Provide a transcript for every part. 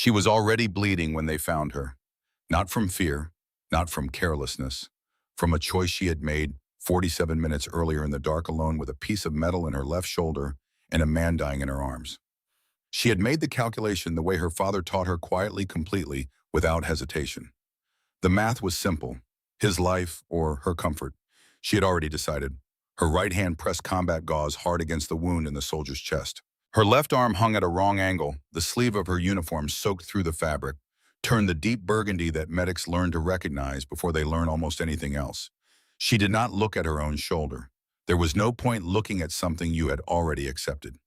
She was already bleeding when they found her. Not from fear, not from carelessness, from a choice she had made 47 minutes earlier in the dark alone with a piece of metal in her left shoulder and a man dying in her arms. She had made the calculation the way her father taught her quietly, completely, without hesitation. The math was simple. His life or her comfort. She had already decided. Her right hand pressed combat gauze hard against the wound in the soldier's chest. Her left arm hung at a wrong angle, the sleeve of her uniform soaked through the fabric, turned the deep burgundy that medics learn to recognize before they learn almost anything else. She did not look at her own shoulder. There was no point looking at something you had already accepted.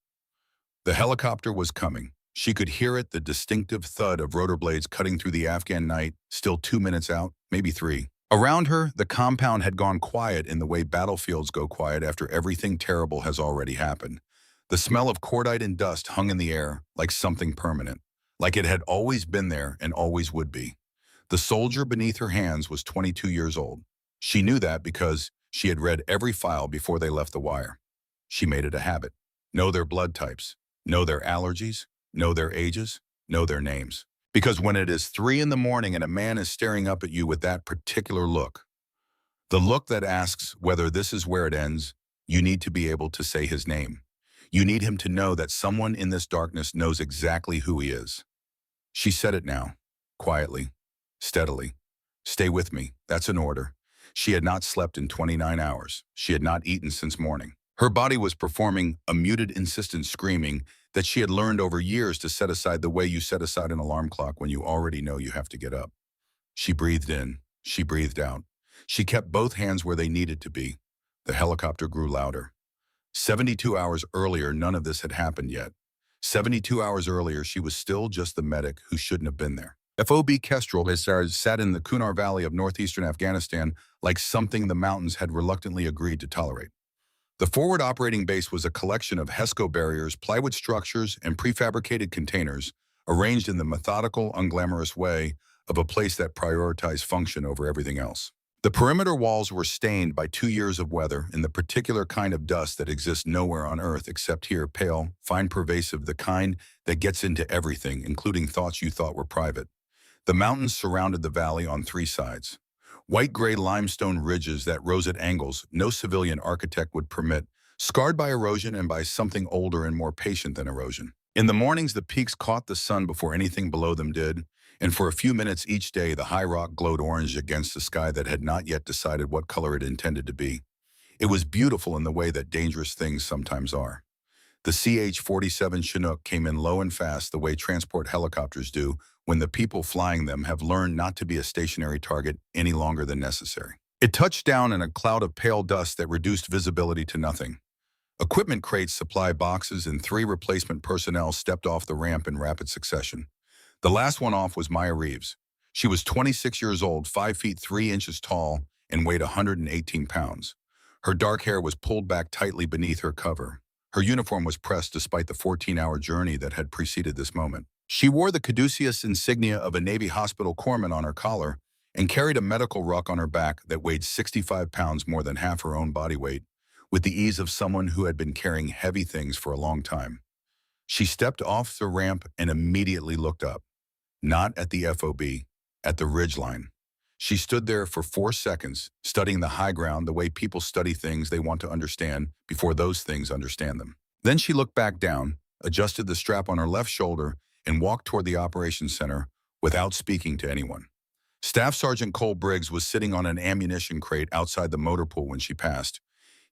The helicopter was coming. She could hear it, the distinctive thud of rotor blades cutting through the Afghan night, still 2 minutes out, maybe 3. Around her, the compound had gone quiet in the way battlefields go quiet after everything terrible has already happened. The smell of cordite and dust hung in the air like something permanent, like it had always been there and always would be. The soldier beneath her hands was 22 years old. She knew that because she had read every file before they left the wire. She made it a habit. Know their blood types, know their allergies, know their ages, know their names. Because when it is 3 in the morning and a man is staring up at you with that particular look, the look that asks whether this is where it ends, you need to be able to say his name. You need him to know that someone in this darkness knows exactly who he is. She said it now, quietly, steadily. Stay with me, that's an order. She had not slept in 29 hours. She had not eaten since morning. Her body was performing a muted, insistent screaming that she had learned over years to set aside the way you set aside an alarm clock when you already know you have to get up. She breathed in. She breathed out. She kept both hands where they needed to be. The helicopter grew louder. 72 hours earlier, none of this had happened yet. 72 hours earlier, she was still just the medic who shouldn't have been there. FOB Kestrel had sat in the Kunar Valley of northeastern Afghanistan like something the mountains had reluctantly agreed to tolerate. The forward operating base was a collection of HESCO barriers, plywood structures, and prefabricated containers arranged in the methodical, unglamorous way of a place that prioritized function over everything else. The perimeter walls were stained by 2 years of weather in the particular kind of dust that exists nowhere on Earth except here, pale, fine, pervasive, the kind that gets into everything, including thoughts you thought were private. The mountains surrounded the valley on 3 sides. White-gray limestone ridges that rose at angles no civilian architect would permit, scarred by erosion and by something older and more patient than erosion. In the mornings, the peaks caught the sun before anything below them did, and for a few minutes each day, the high rock glowed orange against a sky that had not yet decided what color it intended to be. It was beautiful in the way that dangerous things sometimes are. The CH-47 Chinook came in low and fast the way transport helicopters do when the people flying them have learned not to be a stationary target any longer than necessary. It touched down in a cloud of pale dust that reduced visibility to nothing. Equipment crates, supply boxes, and 3 replacement personnel stepped off the ramp in rapid succession. The last one off was Maya Reeves. She was 26 years old, 5 feet 3 inches tall, and weighed 118 pounds. Her dark hair was pulled back tightly beneath her cover. Her uniform was pressed despite the 14-hour journey that had preceded this moment. She wore the caduceus insignia of a Navy hospital corpsman on her collar and carried a medical ruck on her back that weighed 65 pounds, more than half her own body weight, with the ease of someone who had been carrying heavy things for a long time. She stepped off the ramp and immediately looked up. Not at the FOB, at the ridgeline. She stood there for 4 seconds, studying the high ground the way people study things they want to understand before those things understand them. Then she looked back down, adjusted the strap on her left shoulder, and walked toward the operations center without speaking to anyone. Staff Sergeant Cole Briggs was sitting on an ammunition crate outside the motor pool when she passed.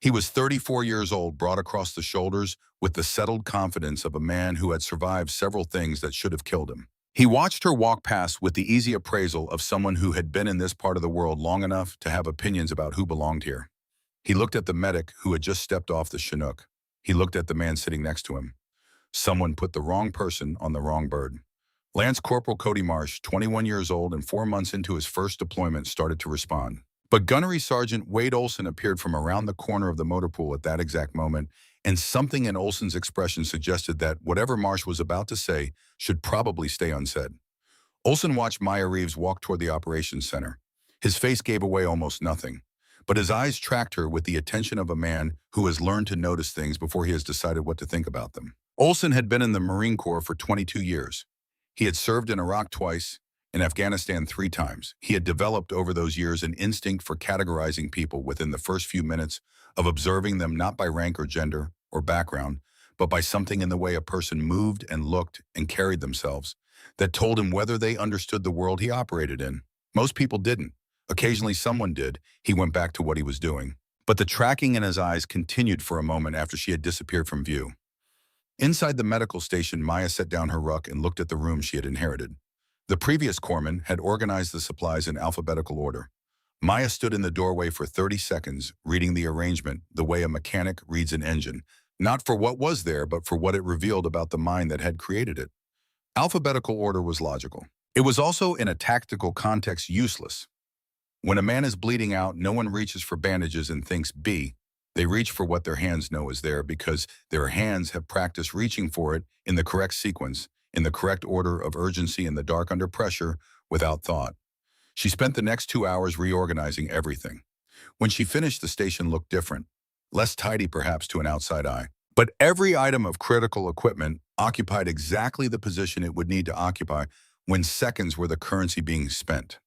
He was 34 years old, broad across the shoulders, with the settled confidence of a man who had survived several things that should have killed him. He watched her walk past with the easy appraisal of someone who had been in this part of the world long enough to have opinions about who belonged here. He looked at the medic who had just stepped off the Chinook. He looked at the man sitting next to him. Someone put the wrong person on the wrong bird. Lance Corporal Cody Marsh, 21 years old and 4 months into his first deployment, started to respond. But Gunnery Sergeant Wade Olson appeared from around the corner of the motor pool at that exact moment, and something in Olson's expression suggested that whatever Marsh was about to say should probably stay unsaid. Olson watched Maya Reeves walk toward the operations center. His face gave away almost nothing, but his eyes tracked her with the attention of a man who has learned to notice things before he has decided what to think about them. Olson had been in the Marine Corps for 22 years. He had served in Iraq twice, in Afghanistan 3 times. He had developed over those years an instinct for categorizing people within the first few minutes of observing them, not by rank or gender or background, but by something in the way a person moved and looked and carried themselves that told him whether they understood the world he operated in. Most people didn't. Occasionally someone did. He went back to what he was doing. But the tracking in his eyes continued for a moment after she had disappeared from view. Inside the medical station, Maya set down her ruck and looked at the room she had inherited. The previous corpsman had organized the supplies in alphabetical order. Maya stood in the doorway for 30 seconds, reading the arrangement the way a mechanic reads an engine, not for what was there, but for what it revealed about the mind that had created it. Alphabetical order was logical. It was also, in a tactical context, useless. When a man is bleeding out, no one reaches for bandages and thinks B. They reach for what their hands know is there because their hands have practiced reaching for it in the correct sequence, in the correct order of urgency in the dark under pressure, without thought. She spent the next 2 hours reorganizing everything. When she finished, the station looked different, less tidy perhaps to an outside eye. But every item of critical equipment occupied exactly the position it would need to occupy when seconds were the currency being spent.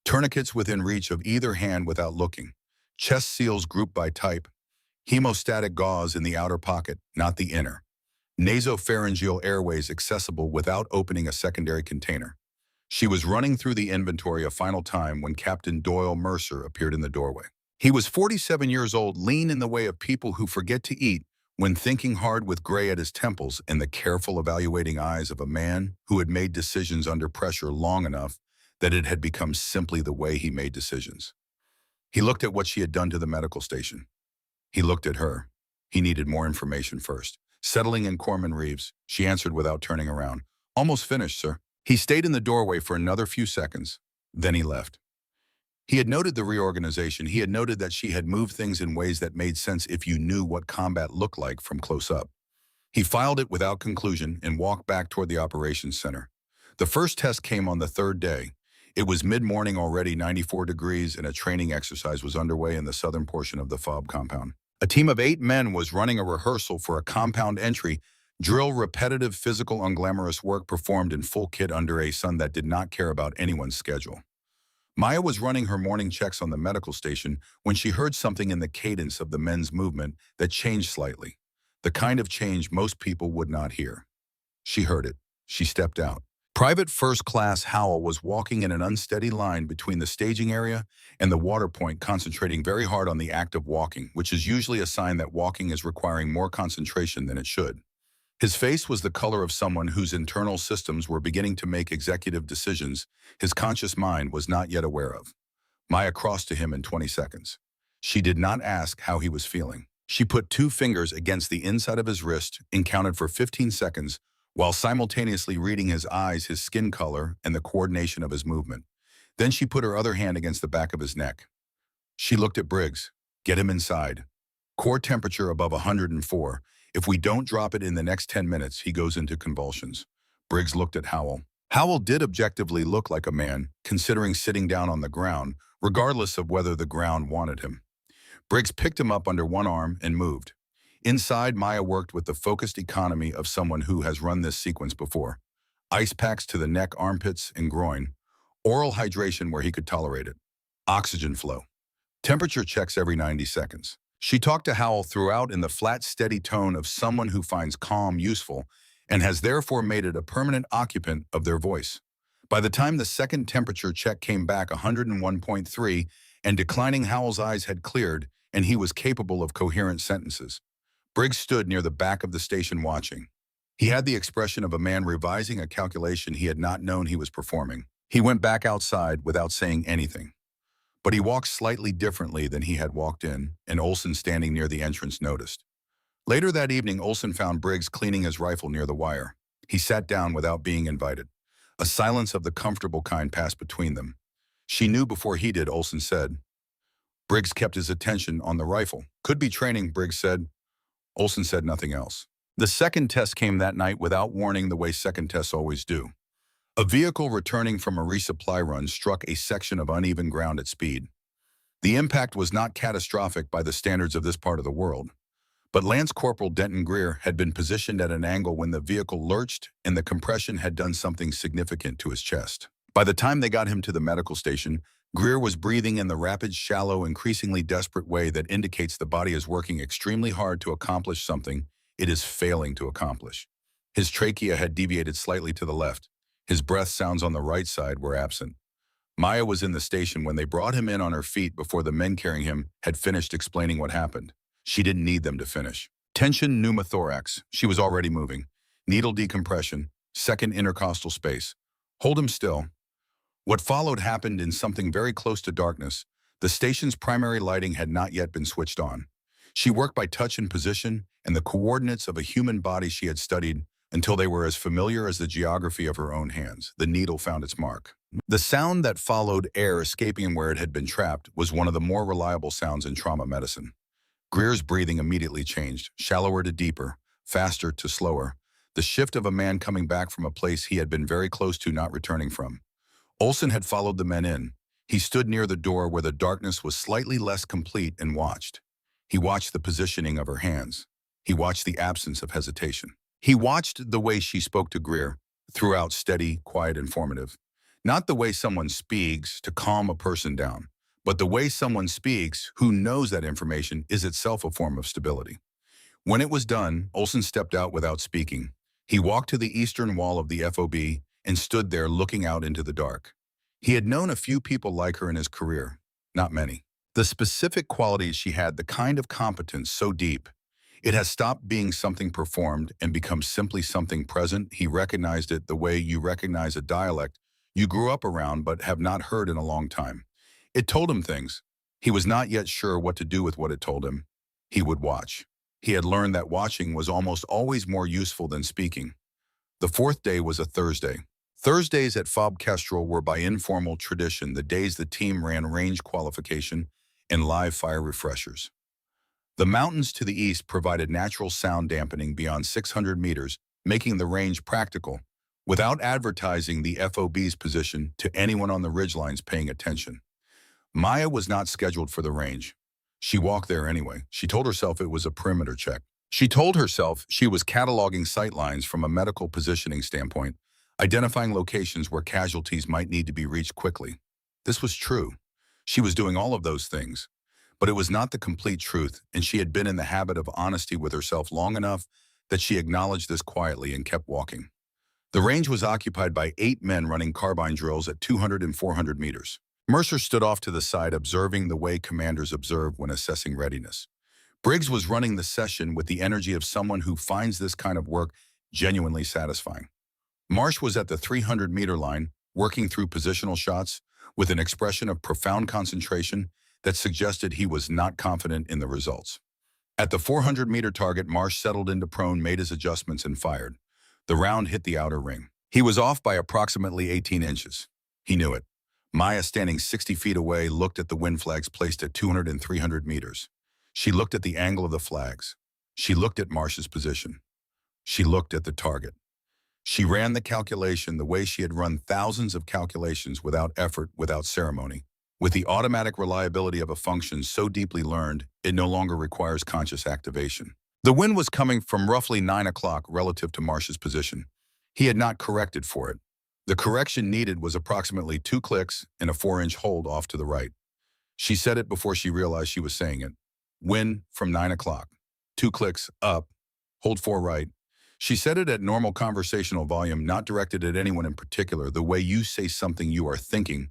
Tourniquets within reach of either hand without looking. Chest seals grouped by type. Hemostatic gauze in the outer pocket, not the inner. Nasopharyngeal airways accessible without opening a secondary container. She was running through the inventory a final time when Captain Doyle Mercer appeared in the doorway. He was 47 years old, lean in the way of people who forget to eat, when thinking hard with gray at his temples and the careful evaluating eyes of a man who had made decisions under pressure long enough that it had become simply the way he made decisions. He looked at what she had done to the medical station. He looked at her. He needed more information first. Settling in Corpsman Reeves, she answered without turning around. Almost finished, sir. He stayed in the doorway for another few seconds. Then he left. He had noted the reorganization. He had noted that she had moved things in ways that made sense if you knew what combat looked like from close up. He filed it without conclusion and walked back toward the operations center. The first test came on the 3rd day. It was mid-morning already, 94 degrees, and a training exercise was underway in the southern portion of the FOB compound. A team of 8 men was running a rehearsal for a compound entry, drill repetitive physical unglamorous work performed in full kit under a sun that did not care about anyone's schedule. Maya was running her morning checks on the medical station when she heard something in the cadence of the men's movement that changed slightly, the kind of change most people would not hear. She heard it. She stepped out. Private First Class Howell was walking in an unsteady line between the staging area and the water point, concentrating very hard on the act of walking, which is usually a sign that walking is requiring more concentration than it should. His face was the color of someone whose internal systems were beginning to make executive decisions his conscious mind was not yet aware of. Maya crossed to him in 20 seconds. She did not ask how he was feeling. She put 2 fingers against the inside of his wrist and counted for 15 seconds while simultaneously reading his eyes, his skin color, and the coordination of his movement. Then she put her other hand against the back of his neck. She looked at Briggs. Get him inside. Core temperature above 104. If we don't drop it in the next 10 minutes, he goes into convulsions. Briggs looked at Howell. Howell did objectively look like a man, considering sitting down on the ground, regardless of whether the ground wanted him. Briggs picked him up under one arm and moved. Inside, Maya worked with the focused economy of someone who has run this sequence before. Ice packs to the neck, armpits, and groin. Oral hydration where he could tolerate it. Oxygen flow. Temperature checks every 90 seconds. She talked to Howell throughout in the flat, steady tone of someone who finds calm useful and has therefore made it a permanent occupant of their voice. By the time the second temperature check came back 101.3 and declining, Howell's eyes had cleared and he was capable of coherent sentences. Briggs stood near the back of the station watching. He had the expression of a man revising a calculation he had not known he was performing. He went back outside without saying anything. But he walked slightly differently than he had walked in, and Olson standing near the entrance noticed. Later that evening, Olson found Briggs cleaning his rifle near the wire. He sat down without being invited. A silence of the comfortable kind passed between them. She knew before he did, Olson said. Briggs kept his attention on the rifle. Could be training, Briggs said. Olson said nothing else. The second test came that night without warning, the way second tests always do. A vehicle returning from a resupply run struck a section of uneven ground at speed. The impact was not catastrophic by the standards of this part of the world, But Lance Corporal Denton Greer had been positioned at an angle when the vehicle lurched and the compression had done something significant to his chest. By the time they got him to the medical station, Greer was breathing in the rapid, shallow, increasingly desperate way that indicates the body is working extremely hard to accomplish something it is failing to accomplish. His trachea had deviated slightly to the left. His breath sounds on the right side were absent. Maya was in the station when they brought him in on her feet before the men carrying him had finished explaining what happened. She didn't need them to finish. Tension pneumothorax. She was already moving. Needle decompression. Second intercostal space. Hold him still. What followed happened in something very close to darkness. The station's primary lighting had not yet been switched on. She worked by touch and position and the coordinates of a human body she had studied until they were as familiar as the geography of her own hands. The needle found its mark. The sound that followed air escaping where it had been trapped was one of the more reliable sounds in trauma medicine. Greer's breathing immediately changed, shallower to deeper, faster to slower, the shift of a man coming back from a place he had been very close to not returning from. Olson had followed the men in. He stood near the door where the darkness was slightly less complete and watched. He watched the positioning of her hands. He watched the absence of hesitation. He watched the way she spoke to Greer, throughout steady, quiet, informative. Not the way someone speaks to calm a person down, but the way someone speaks who knows that information is itself a form of stability. When it was done, Olson stepped out without speaking. He walked to the eastern wall of the FOB and stood there looking out into the dark. He had known a few people like her in his career, not many. The specific qualities she had, the kind of competence so deep, it has stopped being something performed and become simply something present. He recognized it the way you recognize a dialect you grew up around but have not heard in a long time. It told him things. He was not yet sure what to do with what it told him. He would watch. He had learned that watching was almost always more useful than speaking. The fourth day was a Thursday. Thursdays at FOB Kestrel were by informal tradition the days the team ran range qualification and live fire refreshers. The mountains to the east provided natural sound dampening beyond 600 meters, making the range practical, without advertising the FOB's position to anyone on the ridgelines paying attention. Maya was not scheduled for the range. She walked there anyway. She told herself it was a perimeter check. She told herself she was cataloging sightlines from a medical positioning standpoint, identifying locations where casualties might need to be reached quickly. This was true. She was doing all of those things. But it was not the complete truth, and she had been in the habit of honesty with herself long enough that she acknowledged this quietly and kept walking. The range was occupied by 8 men running carbine drills at 200 and 400 meters. Mercer stood off to the side, observing the way commanders observe when assessing readiness. Briggs was running the session with the energy of someone who finds this kind of work genuinely satisfying. Marsh was at the 300-meter line, working through positional shots with an expression of profound concentration that suggested he was not confident in the results. At the 400-meter target, Marsh settled into prone, made his adjustments, and fired. The round hit the outer ring. He was off by approximately 18 inches. He knew it. Maya, standing 60 feet away, looked at the wind flags placed at 200 and 300 meters. She looked at the angle of the flags. She looked at Marsh's position. She looked at the target. She ran the calculation the way she had run thousands of calculations without effort, without ceremony, with the automatic reliability of a function so deeply learned, it no longer requires conscious activation. The wind was coming from roughly 9 o'clock relative to Marsh's position. He had not corrected for it. The correction needed was approximately 2 clicks and a 4-inch hold off to the right. She said it before she realized she was saying it. Wind from 9 o'clock. 2 clicks up, hold 4 right. She said it at normal conversational volume, not directed at anyone in particular, the way you say something you are thinking,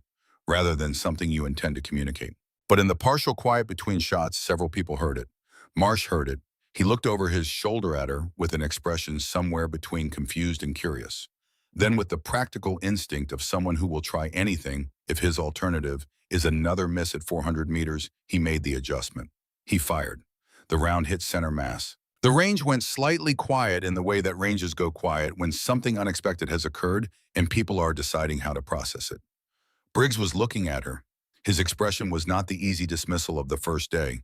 rather than something you intend to communicate. But in the partial quiet between shots, several people heard it. Marsh heard it. He looked over his shoulder at her with an expression somewhere between confused and curious. Then, with the practical instinct of someone who will try anything if his alternative is another miss at 400 meters, he made the adjustment. He fired. The round hit center mass. The range went slightly quiet in the way that ranges go quiet when something unexpected has occurred and people are deciding how to process it. Briggs was looking at her. His expression was not the easy dismissal of the first day.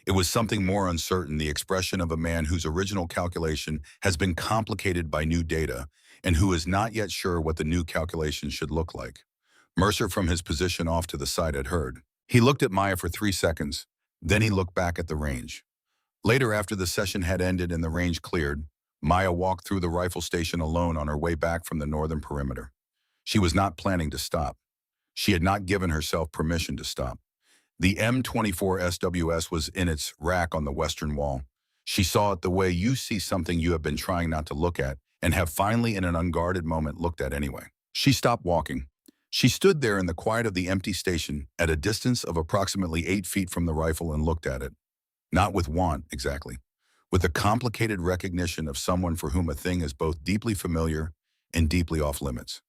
It was something more uncertain, the expression of a man whose original calculation has been complicated by new data and who is not yet sure what the new calculation should look like. Mercer, from his position off to the side, had heard. He looked at Maya for 3 seconds. Then he looked back at the range. Later, after the session had ended and the range cleared, Maya walked through the rifle station alone on her way back from the northern perimeter. She was not planning to stop. She had not given herself permission to stop. The M24 SWS was in its rack on the western wall. She saw it the way you see something you have been trying not to look at and have finally in an unguarded moment looked at anyway. She stopped walking. She stood there in the quiet of the empty station at a distance of approximately 8 feet from the rifle and looked at it. Not with want, exactly. With a complicated recognition of someone for whom a thing is both deeply familiar and deeply off limits.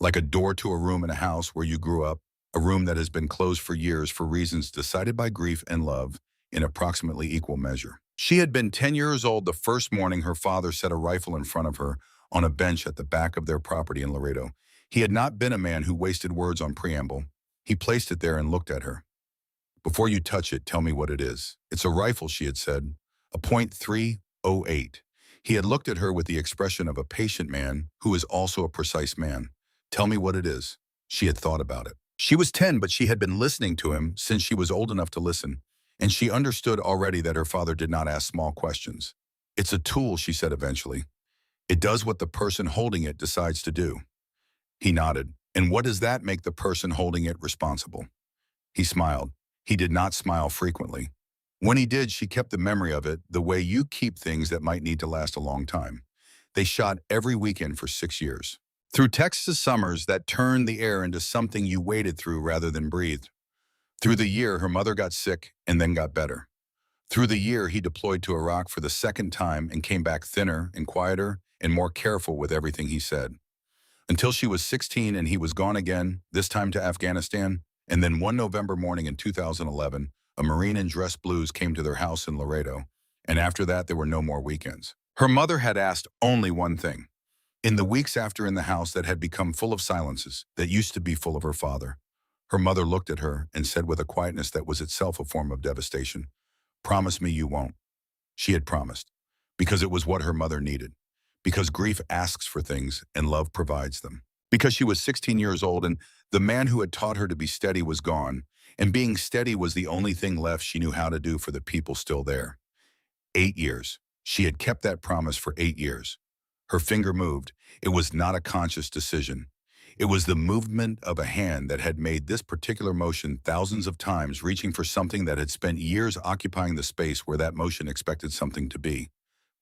Like a door to a room in a house where you grew up, a room that has been closed for years for reasons decided by grief and love in approximately equal measure. She had been 10 years old the first morning her father set a rifle in front of her on a bench at the back of their property in Laredo. He had not been a man who wasted words on preamble. He placed it there and looked at her. "Before you touch it, tell me what it is." "It's a rifle," she had said, a .308. He had looked at her with the expression of a patient man who is also a precise man. "Tell me what it is." She had thought about it. She was 10, but she had been listening to him since she was old enough to listen, and she understood already that her father did not ask small questions. "It's a tool," she said eventually. "It does what the person holding it decides to do." He nodded. "And what does that make the person holding it responsible?" He smiled. He did not smile frequently. When he did, she kept the memory of it the way you keep things that might need to last a long time. They shot every weekend for 6 years. Through Texas summers that turned the air into something you waded through rather than breathed. Through the year, her mother got sick and then got better. Through the year, he deployed to Iraq for the second time and came back thinner and quieter and more careful with everything he said. Until she was 16 and he was gone again, this time to Afghanistan, and then one November morning in 2011, a Marine in dress blues came to their house in Laredo, and after that there were no more weekends. Her mother had asked only one thing. In the weeks after in the house that had become full of silences, that used to be full of her father, her mother looked at her and said with a quietness that was itself a form of devastation, "Promise me you won't." She had promised, because it was what her mother needed, because grief asks for things and love provides them. Because she was 16 years old and the man who had taught her to be steady was gone, and being steady was the only thing left she knew how to do for the people still there. 8 years. She had kept that promise for 8 years. Her finger moved. It was not a conscious decision. It was the movement of a hand that had made this particular motion thousands of times, reaching for something that had spent years occupying the space where that motion expected something to be.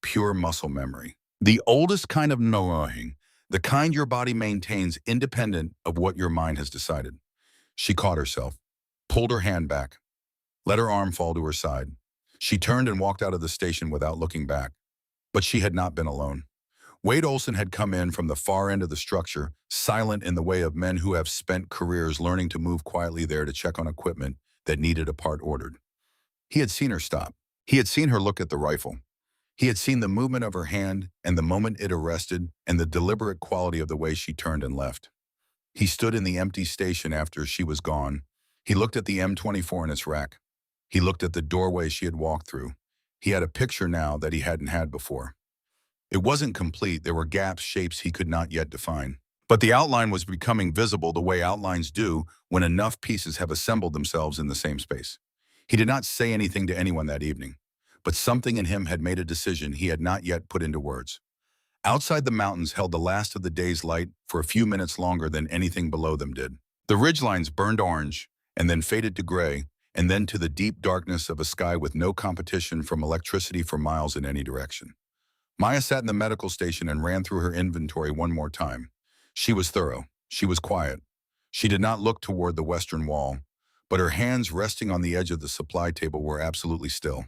Pure muscle memory. The oldest kind of knowing, the kind your body maintains independent of what your mind has decided. She caught herself, pulled her hand back, let her arm fall to her side. She turned and walked out of the station without looking back. But she had not been alone. Wade Olson had come in from the far end of the structure, silent in the way of men who have spent careers learning to move quietly there to check on equipment that needed a part ordered. He had seen her stop. He had seen her look at the rifle. He had seen the movement of her hand and the moment it arrested and the deliberate quality of the way she turned and left. He stood in the empty station after she was gone. He looked at the M24 in its rack. He looked at the doorway she had walked through. He had a picture now that he hadn't had before. It wasn't complete. There were gaps, shapes he could not yet define. But the outline was becoming visible the way outlines do when enough pieces have assembled themselves in the same space. He did not say anything to anyone that evening, but something in him had made a decision he had not yet put into words. Outside the mountains held the last of the day's light for a few minutes longer than anything below them did. The ridgelines burned orange and then faded to gray and then to the deep darkness of a sky with no competition from electricity for miles in any direction. Maya sat in the medical station and ran through her inventory one more time. She was thorough. She was quiet. She did not look toward the western wall, but her hands resting on the edge of the supply table were absolutely still.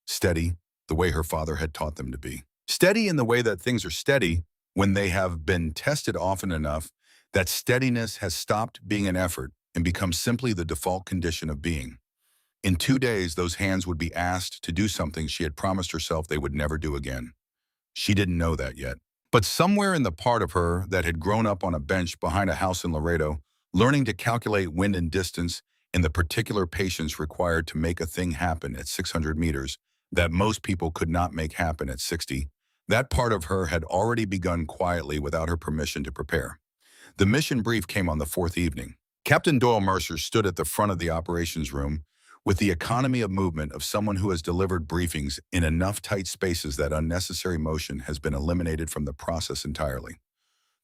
Steady, the way her father had taught them to be. Steady in the way that things are steady when they have been tested often enough that steadiness has stopped being an effort and become simply the default condition of being. In 2 days, those hands would be asked to do something she had promised herself they would never do again. She didn't know that yet. But somewhere in the part of her that had grown up on a bench behind a house in Laredo, learning to calculate wind and distance and the particular patience required to make a thing happen at 600 meters that most people could not make happen at 60, that part of her had already begun quietly without her permission to prepare. The mission brief came on the 4th evening. Captain Doyle Mercer stood at the front of the operations room With the economy of movement of someone who has delivered briefings in enough tight spaces that unnecessary motion has been eliminated from the process entirely.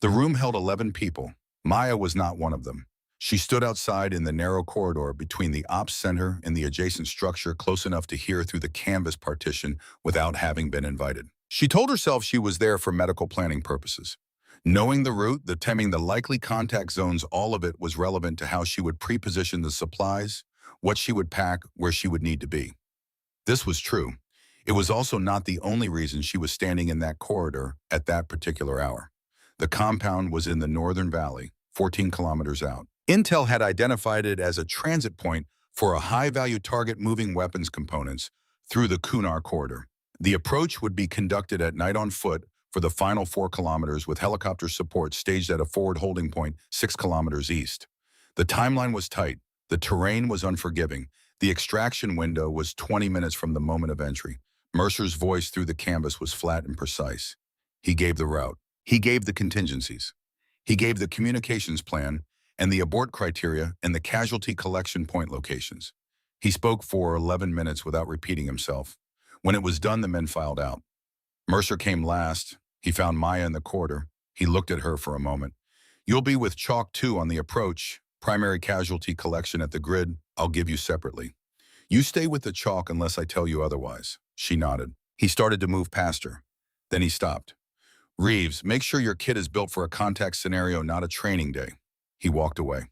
The room held 11 people. Maya was not one of them. She stood outside in the narrow corridor between the ops center and the adjacent structure, close enough to hear through the canvas partition without having been invited. She told herself she was there for medical planning purposes. Knowing the route, the timing, the likely contact zones, all of it was relevant to how she would pre-position the supplies, what she would pack, where she would need to be. This was true. It was also not the only reason she was standing in that corridor at that particular hour. The compound was in the Northern Valley, 14 kilometers out. Intel had identified it as a transit point for a high-value target moving weapons components through the Kunar corridor. The approach would be conducted at night on foot for the final 4 kilometers with helicopter support staged at a forward holding point 6 kilometers east. The timeline was tight. The terrain was unforgiving. The extraction window was 20 minutes from the moment of entry. Mercer's voice through the canvas was flat and precise. He gave the route. He gave the contingencies. He gave the communications plan and the abort criteria and the casualty collection point locations. He spoke for 11 minutes without repeating himself. When it was done, the men filed out. Mercer came last. He found Maya in the corridor. He looked at her for a moment. "You'll be with Chalk 2 on the approach. Primary casualty collection at the grid, I'll give you separately. You stay with the Chalk unless I tell you otherwise." She nodded. He started to move past her. Then he stopped. "Reeves, make sure your kit is built for a contact scenario, not a training day." He walked away.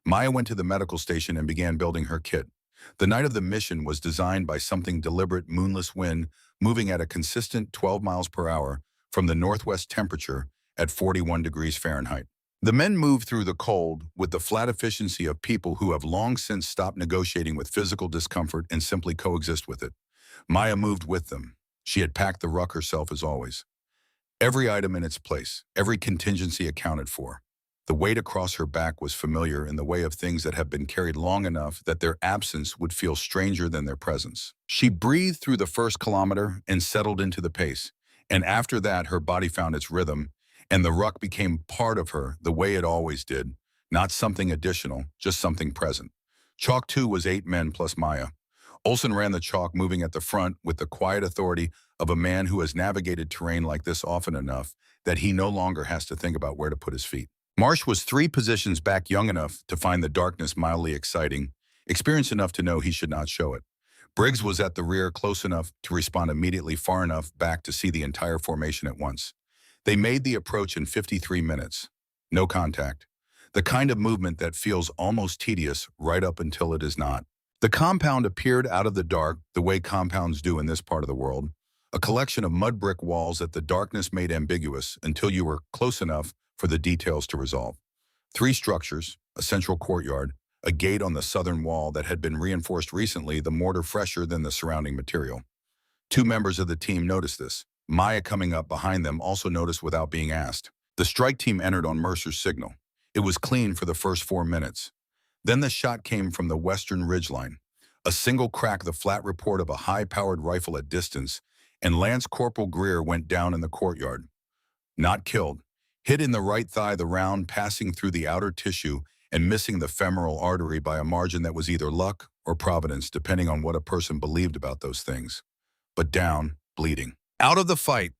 Maya went to the medical station and began building her kit. The night of the mission was designed by something deliberate, moonless wind, moving at a consistent 12 miles per hour from the northwest temperature at 41 degrees Fahrenheit. The men moved through the cold with the flat efficiency of people who have long since stopped negotiating with physical discomfort and simply coexist with it. Maya moved with them. She had packed the ruck herself as always. Every item in its place, every contingency accounted for. The weight across her back was familiar in the way of things that have been carried long enough that their absence would feel stranger than their presence. She breathed through the first kilometer and settled into the pace. And after that, her body found its rhythm, and the ruck became part of her the way it always did, not something additional, just something present. Chalk 2 was 8 men plus Maya. Olsen ran the chalk, moving at the front with the quiet authority of a man who has navigated terrain like this often enough that he no longer has to think about where to put his feet. Marsh was 3 positions back, young enough to find the darkness mildly exciting, experienced enough to know he should not show it. Briggs was at the rear, close enough to respond immediately, far enough back to see the entire formation at once. They made the approach in 53 minutes. No contact. The kind of movement that feels almost tedious right up until it is not. The compound appeared out of the dark the way compounds do in this part of the world, a collection of mud brick walls that the darkness made ambiguous until you were close enough for the details to resolve. 3 structures, a central courtyard, a gate on the southern wall that had been reinforced recently, the mortar fresher than the surrounding material. 2 members of the team noticed this. Maya, coming up behind them, also noticed without being asked. The strike team entered on Mercer's signal. It was clean for the first 4 minutes. Then the shot came from the western ridgeline. A single crack, the flat report of a high-powered rifle at distance, and Lance Corporal Greer went down in the courtyard. Not killed. Hit in the right thigh, the round passing through the outer tissue and missing the femoral artery by a margin that was either luck or providence, depending on what a person believed about those things. But down, bleeding. Out of the fight.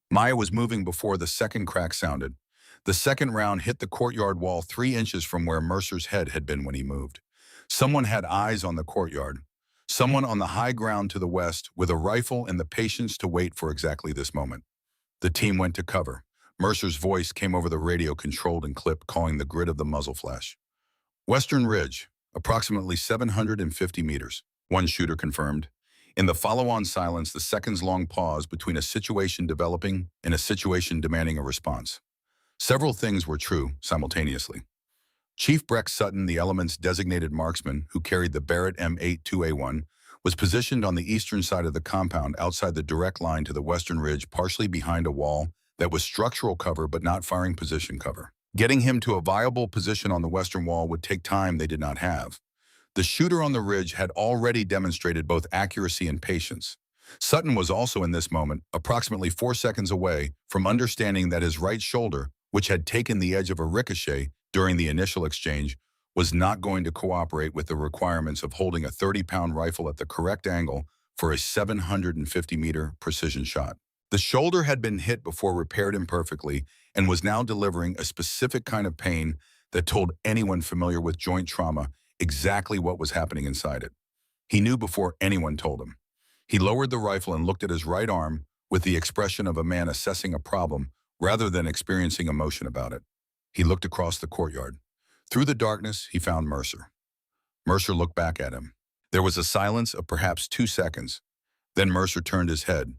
Maya was moving before the second crack sounded. The second round hit the courtyard wall 3 inches from where Mercer's head had been when he moved. Someone had eyes on the courtyard. Someone on the high ground to the west with a rifle and the patience to wait for exactly this moment. The team went to cover. Mercer's voice came over the radio, controlled and clipped, calling the grid of the muzzle flash. "Western Ridge, approximately 750 meters, one shooter confirmed." In the follow-on silence, the seconds-long pause between a situation developing and a situation demanding a response. Several things were true simultaneously. Chief Breck Sutton, the element's designated marksman who carried the Barrett M82A1, was positioned on the eastern side of the compound outside the direct line to the western ridge, partially behind a wall that was structural cover but not firing position cover. Getting him to a viable position on the western wall would take time they did not have. The shooter on the ridge had already demonstrated both accuracy and patience. Sutton was also in this moment approximately 4 seconds away from understanding that his right shoulder, which had taken the edge of a ricochet during the initial exchange, was not going to cooperate with the requirements of holding a 30-pound rifle at the correct angle for a 750-meter precision shot. The shoulder had been hit before repaired imperfectly and was now delivering a specific kind of pain that told anyone familiar with joint trauma exactly what was happening inside it. He knew before anyone told him. He lowered the rifle and looked at his right arm with the expression of a man assessing a problem rather than experiencing emotion about it. He looked across the courtyard. Through the darkness, he found Mercer. Mercer looked back at him. There was a silence of perhaps 2 seconds. Then Mercer turned his head.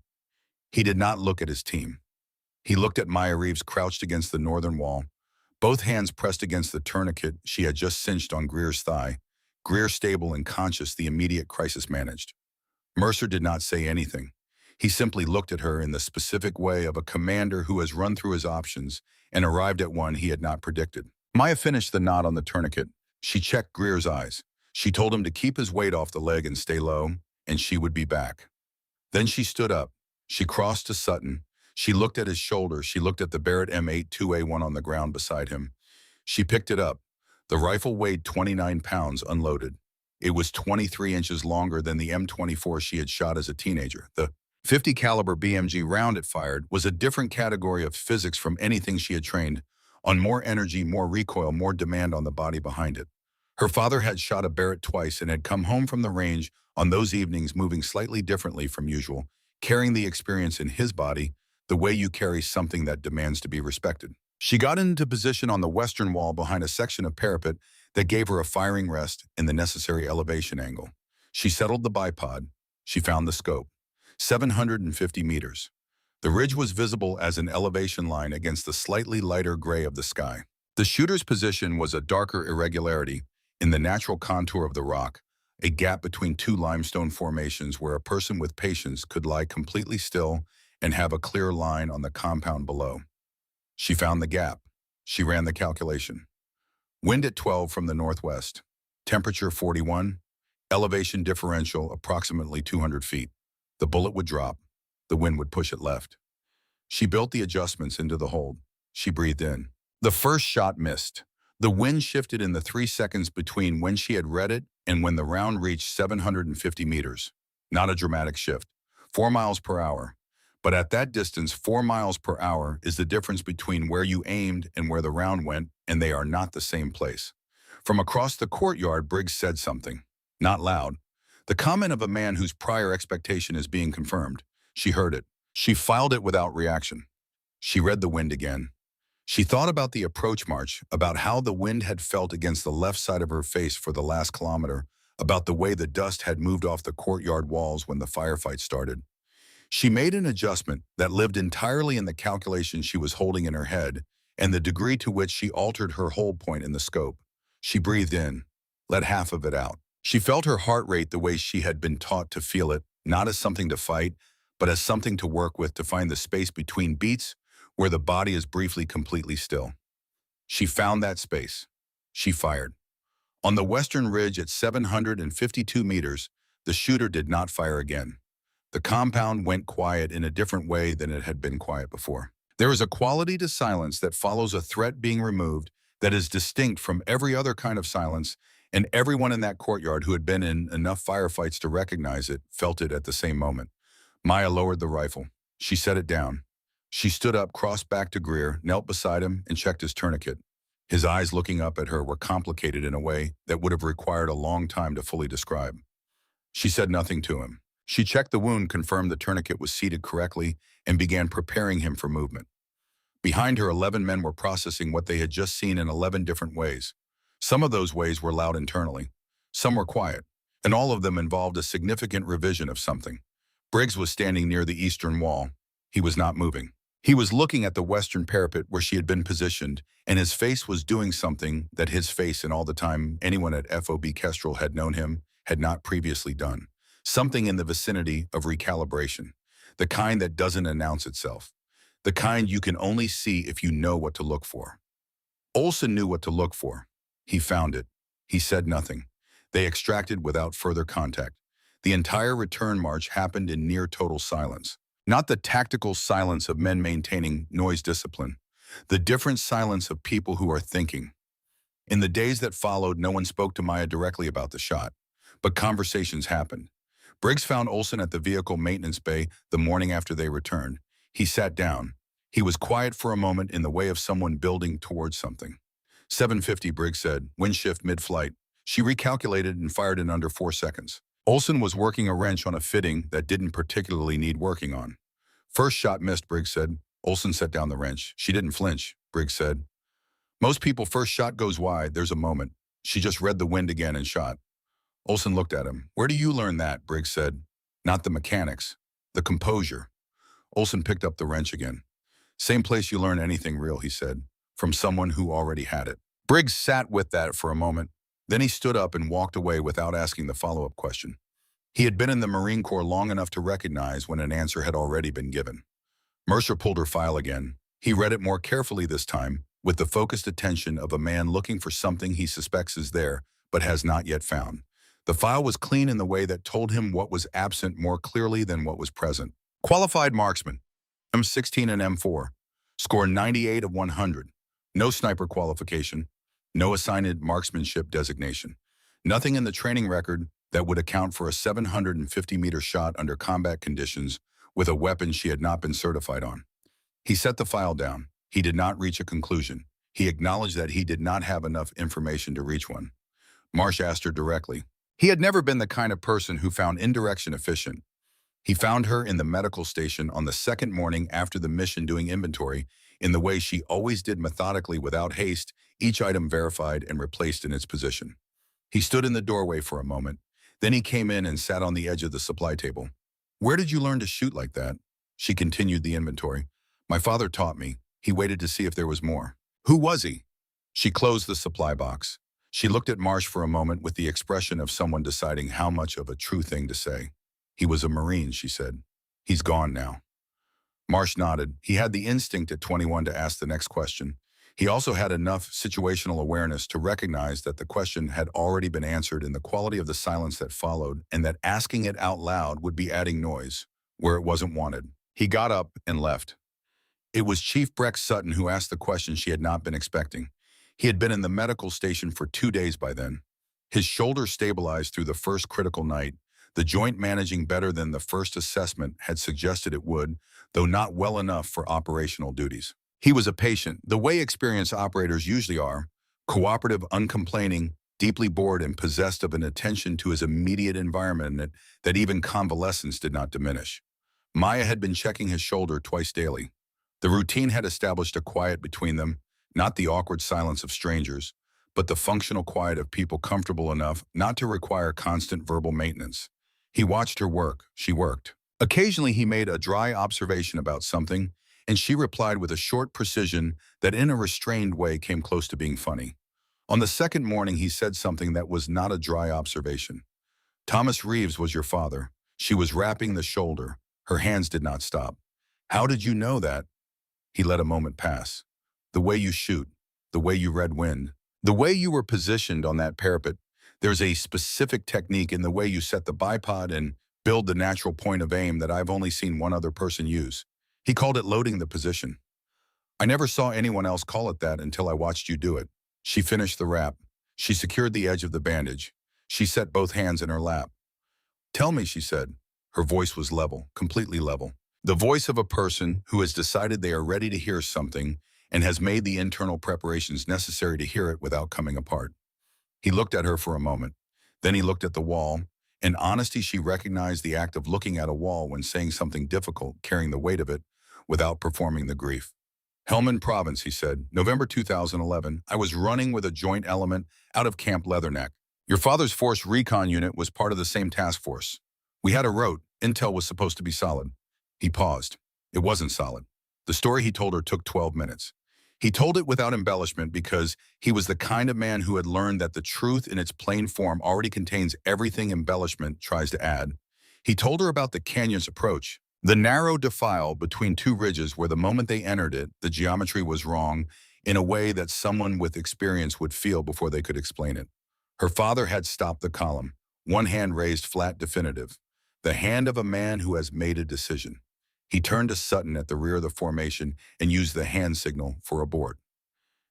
He did not look at his team. He looked at Maya Reeves crouched against the northern wall, both hands pressed against the tourniquet she had just cinched on Greer's thigh, Greer stable and conscious, the immediate crisis managed. Mercer did not say anything. He simply looked at her in the specific way of a commander who has run through his options and arrived at one he had not predicted. Maya finished the knot on the tourniquet. She checked Greer's eyes. She told him to keep his weight off the leg and stay low, and she would be back. Then she stood up. She crossed to Sutton. She looked at his shoulder. She looked at the Barrett M82A1 on the ground beside him. She picked it up. The rifle weighed 29 pounds unloaded. It was 23 inches longer than the M24 she had shot as a teenager. The .50 caliber BMG round it fired was a different category of physics from anything she had trained on. More energy, more recoil, more demand on the body behind it. Her father had shot a Barrett twice and had come home from the range on those evenings moving slightly differently from usual, carrying the experience in his body the way you carry something that demands to be respected. She got into position on the western wall behind a section of parapet that gave her a firing rest and the necessary elevation angle. She settled the bipod. She found the scope. 750 meters. The ridge was visible as an elevation line against the slightly lighter gray of the sky. The shooter's position was a darker irregularity in the natural contour of the rock, a gap between two limestone formations where a person with patience could lie completely still and have a clear line on the compound below. She found the gap. She ran the calculation. Wind at 12 from the northwest. Temperature 41. Elevation differential approximately 200 feet. The bullet would drop. The wind would push it left. She built the adjustments into the hold. She breathed in. The first shot missed. The wind shifted in the 3 seconds between when she had read it and when the round reached 750 meters. Not a dramatic shift. 4 miles per hour. But at that distance, 4 miles per hour is the difference between where you aimed and where the round went, and they are not the same place. From across the courtyard, Briggs said something. Not loud. The comment of a man whose prior expectation is being confirmed. She heard it. She filed it without reaction. She read the wind again. She thought about the approach march, about how the wind had felt against the left side of her face for the last kilometer, about the way the dust had moved off the courtyard walls when the firefight started. She made an adjustment that lived entirely in the calculation she was holding in her head and the degree to which she altered her hold point in the scope. She breathed in, let half of it out. She felt her heart rate the way she had been taught to feel it, not as something to fight, but as something to work with to find the space between beats where the body is briefly completely still. She found that space. She fired. On the western ridge at 752 meters, the shooter did not fire again. The compound went quiet in a different way than it had been quiet before. There is a quality to silence that follows a threat being removed that is distinct from every other kind of silence, and everyone in that courtyard who had been in enough firefights to recognize it felt it at the same moment. Maya lowered the rifle. She set it down. She stood up, crossed back to Greer, knelt beside him, and checked his tourniquet. His eyes looking up at her were complicated in a way that would have required a long time to fully describe. She said nothing to him. She checked the wound, confirmed the tourniquet was seated correctly, and began preparing him for movement. Behind her, 11 men were processing what they had just seen in 11 different ways. Some of those ways were loud internally. Some were quiet, and all of them involved a significant revision of something. Briggs was standing near the eastern wall. He was not moving. He was looking at the western parapet where she had been positioned, and his face was doing something that his face in all the time anyone at FOB Kestrel had known him had not previously done. Something in the vicinity of recalibration, the kind that doesn't announce itself, the kind you can only see if you know what to look for. Olsen knew what to look for. He found it. He said nothing. They extracted without further contact. The entire return march happened in near total silence. Not the tactical silence of men maintaining noise discipline, the different silence of people who are thinking. In the days that followed, no one spoke to Maya directly about the shot, but conversations happened. Briggs found Olson at the vehicle maintenance bay the morning after they returned. He sat down. He was quiet for a moment in the way of someone building towards something. 750, Briggs said, wind shift mid-flight. She recalculated and fired in under 4 seconds. Olson was working a wrench on a fitting that didn't particularly need working on. First shot missed, Briggs said. Olson set down the wrench. She didn't flinch, Briggs said. Most people, first shot goes wide, there's a moment. She just read the wind again and shot. Olson looked at him. Where do you learn that? Briggs said. Not the mechanics, the composure. Olson picked up the wrench again. Same place you learn anything real, he said, from someone who already had it. Briggs sat with that for a moment. Then he stood up and walked away without asking the follow-up question. He had been in the Marine Corps long enough to recognize when an answer had already been given. Mercer pulled her file again. He read it more carefully this time, with the focused attention of a man looking for something he suspects is there, but has not yet found. The file was clean in the way that told him what was absent more clearly than what was present. Qualified marksman, M16 and M4, score 98 of 100. No sniper qualification, no assigned marksmanship designation. Nothing in the training record that would account for a 750-meter shot under combat conditions with a weapon she had not been certified on. He set the file down. He did not reach a conclusion. He acknowledged that he did not have enough information to reach one. Marsh asked her directly. He had never been the kind of person who found indirection efficient. He found her in the medical station on the second morning after the mission doing inventory in the way she always did, methodically without haste, each item verified and replaced in its position. He stood in the doorway for a moment. Then he came in and sat on the edge of the supply table. Where did you learn to shoot like that? She continued the inventory. My father taught me. He waited to see if there was more. Who was he? She closed the supply box. She looked at Marsh for a moment with the expression of someone deciding how much of a true thing to say. He was a Marine, she said. He's gone now. Marsh nodded. He had the instinct at 21 to ask the next question. He also had enough situational awareness to recognize that the question had already been answered in the quality of the silence that followed, and that asking it out loud would be adding noise where it wasn't wanted. He got up and left. It was Chief Breck Sutton who asked the question she had not been expecting. He had been in the medical station for 2 days by then. His shoulder stabilized through the first critical night, the joint managing better than the first assessment had suggested it would, though not well enough for operational duties. He was a patient, the way experienced operators usually are, cooperative, uncomplaining, deeply bored, and possessed of an attention to his immediate environment that even convalescence did not diminish. Maya had been checking his shoulder twice daily. The routine had established a quiet between them, not the awkward silence of strangers, but the functional quiet of people comfortable enough not to require constant verbal maintenance. He watched her work. She worked. Occasionally he made a dry observation about something, and she replied with a short precision that in a restrained way came close to being funny. On the second morning he said something that was not a dry observation. Thomas Reeves was your father. She was wrapping the shoulder. Her hands did not stop. How did you know that? He let a moment pass. The way you shoot, the way you read wind, the way you were positioned on that parapet. There's a specific technique in the way you set the bipod and build the natural point of aim that I've only seen one other person use. He called it loading the position. I never saw anyone else call it that until I watched you do it. She finished the wrap. She secured the edge of the bandage. She set both hands in her lap. Tell me, she said. Her voice was level, completely level. The voice of a person who has decided they are ready to hear something and has made the internal preparations necessary to hear it without coming apart. He looked at her for a moment. Then he looked at the wall. In honesty, she recognized the act of looking at a wall when saying something difficult, carrying the weight of it, without performing the grief. Helmand Province, he said, November 2011, I was running with a joint element out of Camp Leatherneck. Your father's force recon unit was part of the same task force. We had a rote. Intel was supposed to be solid. He paused. It wasn't solid. The story he told her took 12 minutes. He told it without embellishment because he was the kind of man who had learned that the truth in its plain form already contains everything embellishment tries to add. He told her about the canyon's approach, the narrow defile between two ridges where the moment they entered it, the geometry was wrong in a way that someone with experience would feel before they could explain it. Her father had stopped the column, one hand raised flat, definitive, the hand of a man who has made a decision. He turned to Sutton at the rear of the formation and used the hand signal for abort.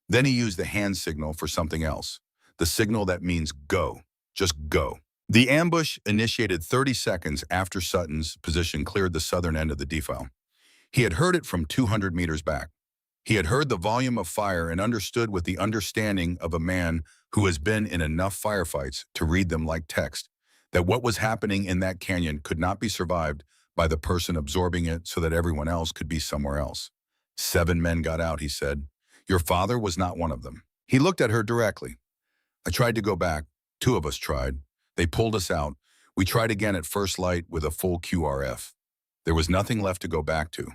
Then he used the hand signal for something else, the signal that means go, just go. The ambush initiated 30 seconds after Sutton's position cleared the southern end of the defile. He had heard it from 200 meters back. He had heard the volume of fire and understood with the understanding of a man who has been in enough firefights to read them like text, that what was happening in that canyon could not be survived by the person absorbing it so that everyone else could be somewhere else. 7 men got out, he said. Your father was not one of them. He looked at her directly. I tried to go back. 2 of us tried. They pulled us out. We tried again at first light with a full QRF. There was nothing left to go back to.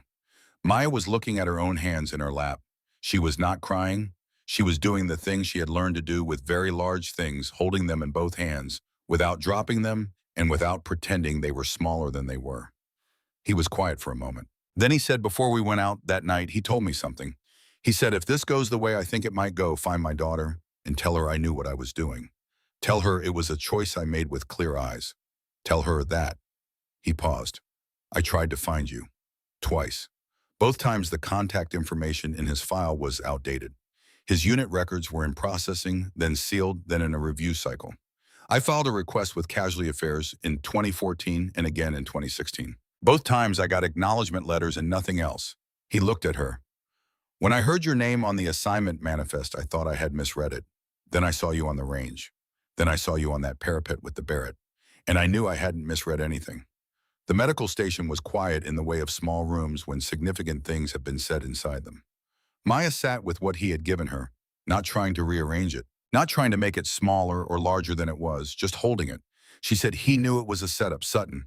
Maya was looking at her own hands in her lap. She was not crying. She was doing the thing she had learned to do with very large things, holding them in both hands, without dropping them and without pretending they were smaller than they were. He was quiet for a moment. Then he said, before we went out that night, he told me something. He said, if this goes the way I think it might go, find my daughter and tell her I knew what I was doing. Tell her it was a choice I made with clear eyes. Tell her that. He paused. I tried to find you. Twice. Both times the contact information in his file was outdated. His unit records were in processing, then sealed, then in a review cycle. I filed a request with Casualty Affairs in 2014 and again in 2016. Both times I got acknowledgement letters and nothing else. He looked at her. When I heard your name on the assignment manifest, I thought I had misread it. Then I saw you on the range. Then I saw you on that parapet with the Barrett. And I knew I hadn't misread anything. The medical station was quiet in the way of small rooms when significant things had been said inside them. Maya sat with what he had given her, not trying to rearrange it, not trying to make it smaller or larger than it was, just holding it. She said he knew it was a setup, Sutton.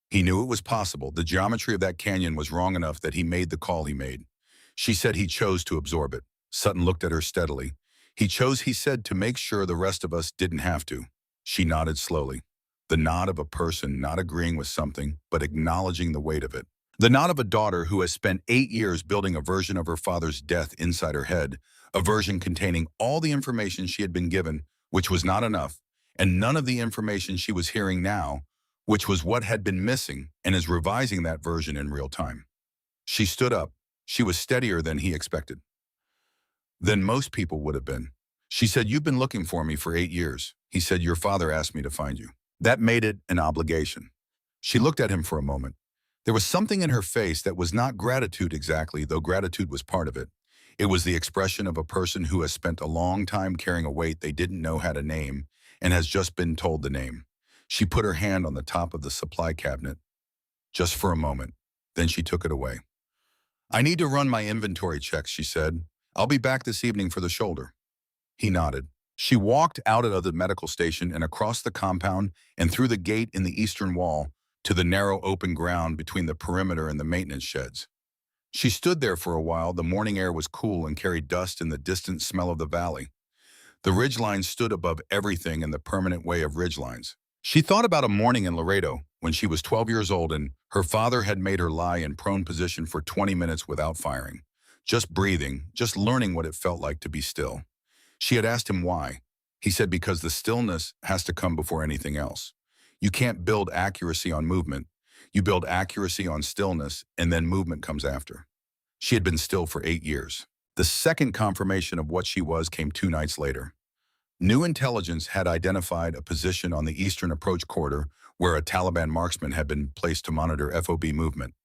He knew it was possible. The geometry of that canyon was wrong enough that he made the call he made. She said he chose to absorb it. Sutton looked at her steadily. He chose, he said, to make sure the rest of us didn't have to. She nodded slowly. The nod of a person not agreeing with something, but acknowledging the weight of it. The nod of a daughter who has spent 8 years building a version of her father's death inside her head, a version containing all the information she had been given, which was not enough, and none of the information she was hearing now, which was what had been missing, and is revising that version in real time. She stood up. She was steadier than he expected. Than most people would have been. She said, you've been looking for me for 8 years. He said, your father asked me to find you. That made it an obligation. She looked at him for a moment. There was something in her face that was not gratitude exactly, though gratitude was part of it. It was the expression of a person who has spent a long time carrying a weight they didn't know how to name and has just been told the name. She put her hand on the top of the supply cabinet, just for a moment. Then she took it away. I need to run my inventory checks, she said. I'll be back this evening for the shoulder. He nodded. She walked out of the medical station and across the compound and through the gate in the eastern wall to the narrow open ground between the perimeter and the maintenance sheds. She stood there for a while. The morning air was cool and carried dust and the distant smell of the valley. The ridgeline stood above everything in the permanent way of ridgelines. She thought about a morning in Laredo when she was 12 years old and her father had made her lie in prone position for 20 minutes without firing, just breathing, just learning what it felt like to be still. She had asked him why. He said because the stillness has to come before anything else. You can't build accuracy on movement. You build accuracy on stillness, and then movement comes after. She had been still for 8 years. The second confirmation of what she was came 2 nights later. New intelligence had identified a position on the eastern approach corridor where a Taliban marksman had been placed to monitor FOB movement.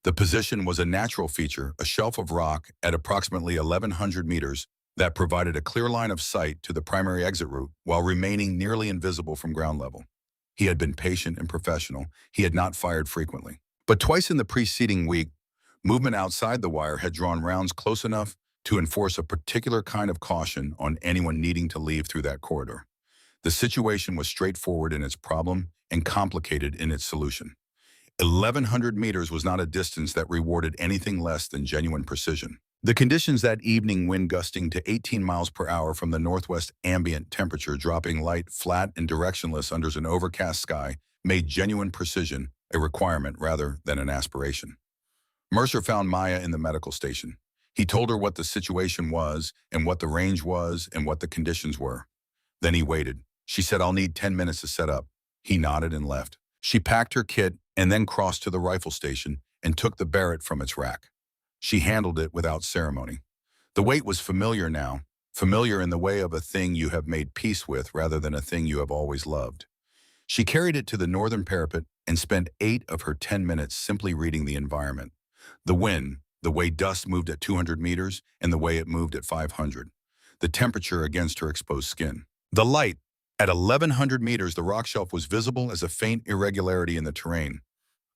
The position was a natural feature, a shelf of rock at approximately 1,100 meters that provided a clear line of sight to the primary exit route while remaining nearly invisible from ground level. He had been patient and professional. He had not fired frequently. But twice in the preceding week, movement outside the wire had drawn rounds close enough to enforce a particular kind of caution on anyone needing to leave through that corridor. The situation was straightforward in its problem and complicated in its solution. 1,100 meters was not a distance that rewarded anything less than genuine precision. The conditions that evening, wind gusting to 18 miles per hour from the northwest, ambient temperature dropping light, flat, and directionless under an overcast sky, made genuine precision a requirement rather than an aspiration. Mercer found Maya in the medical station. He told her what the situation was and what the range was and what the conditions were. Then he waited. She said, I'll need 10 minutes to set up. He nodded and left. She packed her kit and then crossed to the rifle station and took the Barrett from its rack. She handled it without ceremony. The weight was familiar now. familiar in the way of a thing you have made peace with rather than a thing you have always loved. She carried it to the northern parapet and spent 8 of her 10 minutes simply reading the environment. The wind, the way dust moved at 200 meters, and the way it moved at 500. The temperature against her exposed skin. The light. At 1100 meters, the rock shelf was visible as a faint irregularity in the terrain.